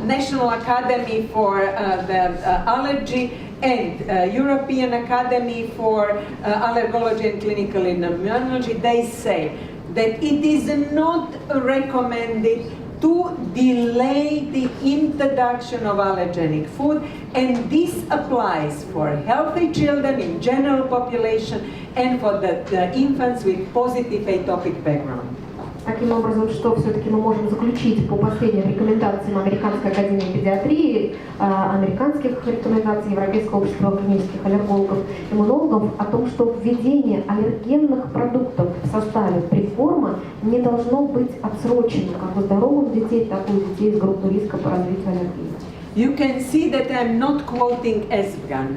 B: National Academy for the Allergy and European Academy for Allergology and Clinical Immunology, they say that it is not recommended to delay the introduction of allergenic food, and this applies for healthy children in general population and for the infants with positive atopic background.
C: Таким образом, что все-таки мы можем заключить по последним рекомендациям Американской академии педиатрии, американских рекомендаций Европейского общества клинических аллергологов, иммунологов о том, что введение аллергенных продуктов в составе прикорма не должно быть отсрочено как у здоровых детей, так и у детей из группы риска по развитию аллергии.
B: You can see that I'm not quoting ESBGAN.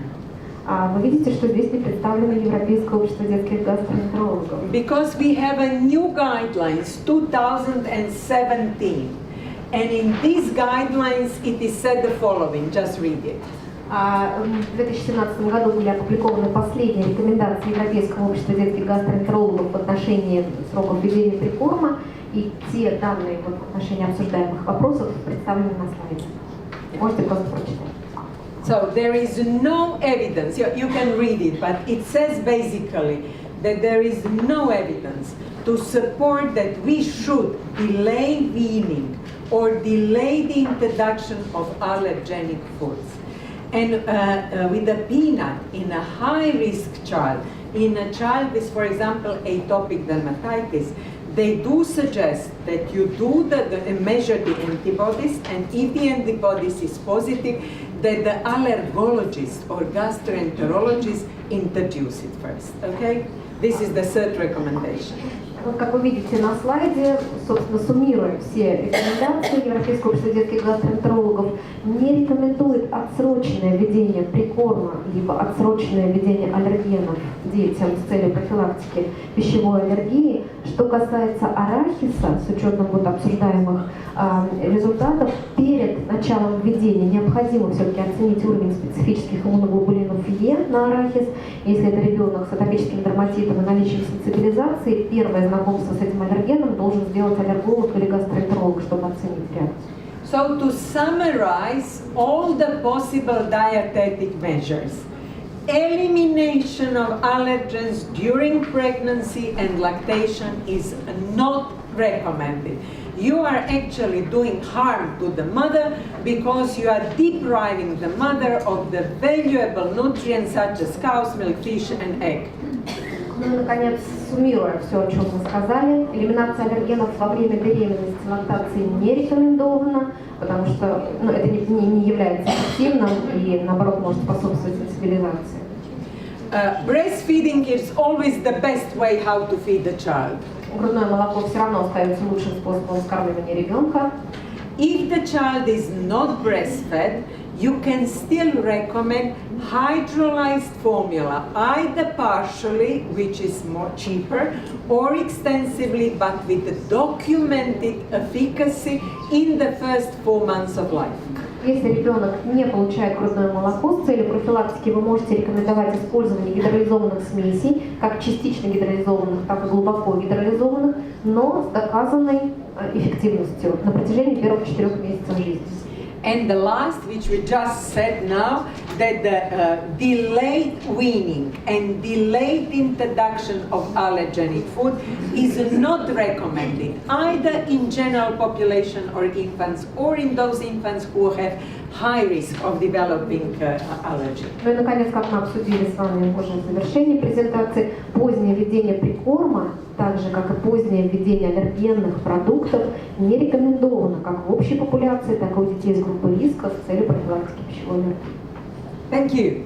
C: Вы видите, что здесь не представлено Европейское общество детских гастроэнтерологов.
B: Because we have a new guidelines, 2017, and in these guidelines it is said the following, just read it.
C: В 2017 году были опубликованы последние рекомендации Европейского общества детских гастроэнтерологов в отношении сроков введения прикорма, и те данные в отношении обсуждаемых вопросов представлены на слайде. Можете просто прочитать.
B: So there is no evidence, you can read it, but it says basically that there is no evidence to support that we should delay weaning or delay the introduction of allergenic foods. And with a peanut in a high-risk child, in a child with, for example, atopic dermatitis, they do suggest that you do measure the antibodies, and if the antibodies is positive, that the allergologist or gastroenterologist introduce it first, okay? This is the third recommendation.
C: Вот как вы видите на слайде, собственно, суммируя все рекомендации Европейского общества детских гастроэнтерологов, не рекомендует отсроченное введение прикорма либо отсроченное введение аллергенов детям с целью профилактики пищевой аллергии. Что касается арахиса, с учетом вот обсуждаемых результатов, перед началом введения необходимо все-таки оценить уровень специфических иммуноглобулинов Е на арахис. Если это ребенок с атопическим дерматитом и наличием сенсибилизации, первое знакомство с этим аллергеном должен сделать аллерголог или гастроэнтеролог, чтобы оценить реакцию.
B: So to summarize all the possible dietetic measures, elimination of allergens during pregnancy and lactation is not recommended. You are actually doing harm to the mother because you are depriving the mother of the valuable nutrients such as cow's milk, fish and egg.
C: Ну и, наконец, суммируя все, о чем мы сказали, элиминация аллергенов во время беременности и лактации не рекомендована, потому что это не является эффективным и, наоборот, может способствовать сенсибилизации.
B: Breastfeeding is always the best way how to feed a child.
C: Грудное молоко все равно остается лучшим способом вскармливания ребенка.
B: If the child is not breastfed, you can still recommend hydrolyzed formula, either partially, which is more cheaper, or extensively, but with a documented efficacy in the first 4 months of life.
C: Если ребенок не получает грудное молоко, с целью профилактики вы можете рекомендовать использование гидролизованных смесей, как частично гидролизованных, так и глубоко гидролизованных, но с доказанной эффективностью на протяжении первых 4 месяцев жизни.
B: And the last, which we just said now, that the delayed weaning and delayed introduction of allergenic food is not recommended, either in general population or infants, or in those infants who have high risk of developing allergy.
C: Ну и, наконец, как мы обсудили с вами уже в завершении презентации, позднее введение прикорма, так же, как и позднее введение аллергенных продуктов, не рекомендовано как в общей популяции, так и у детей из группы риска с целью профилактики пищевой аллергии.
B: Thank you.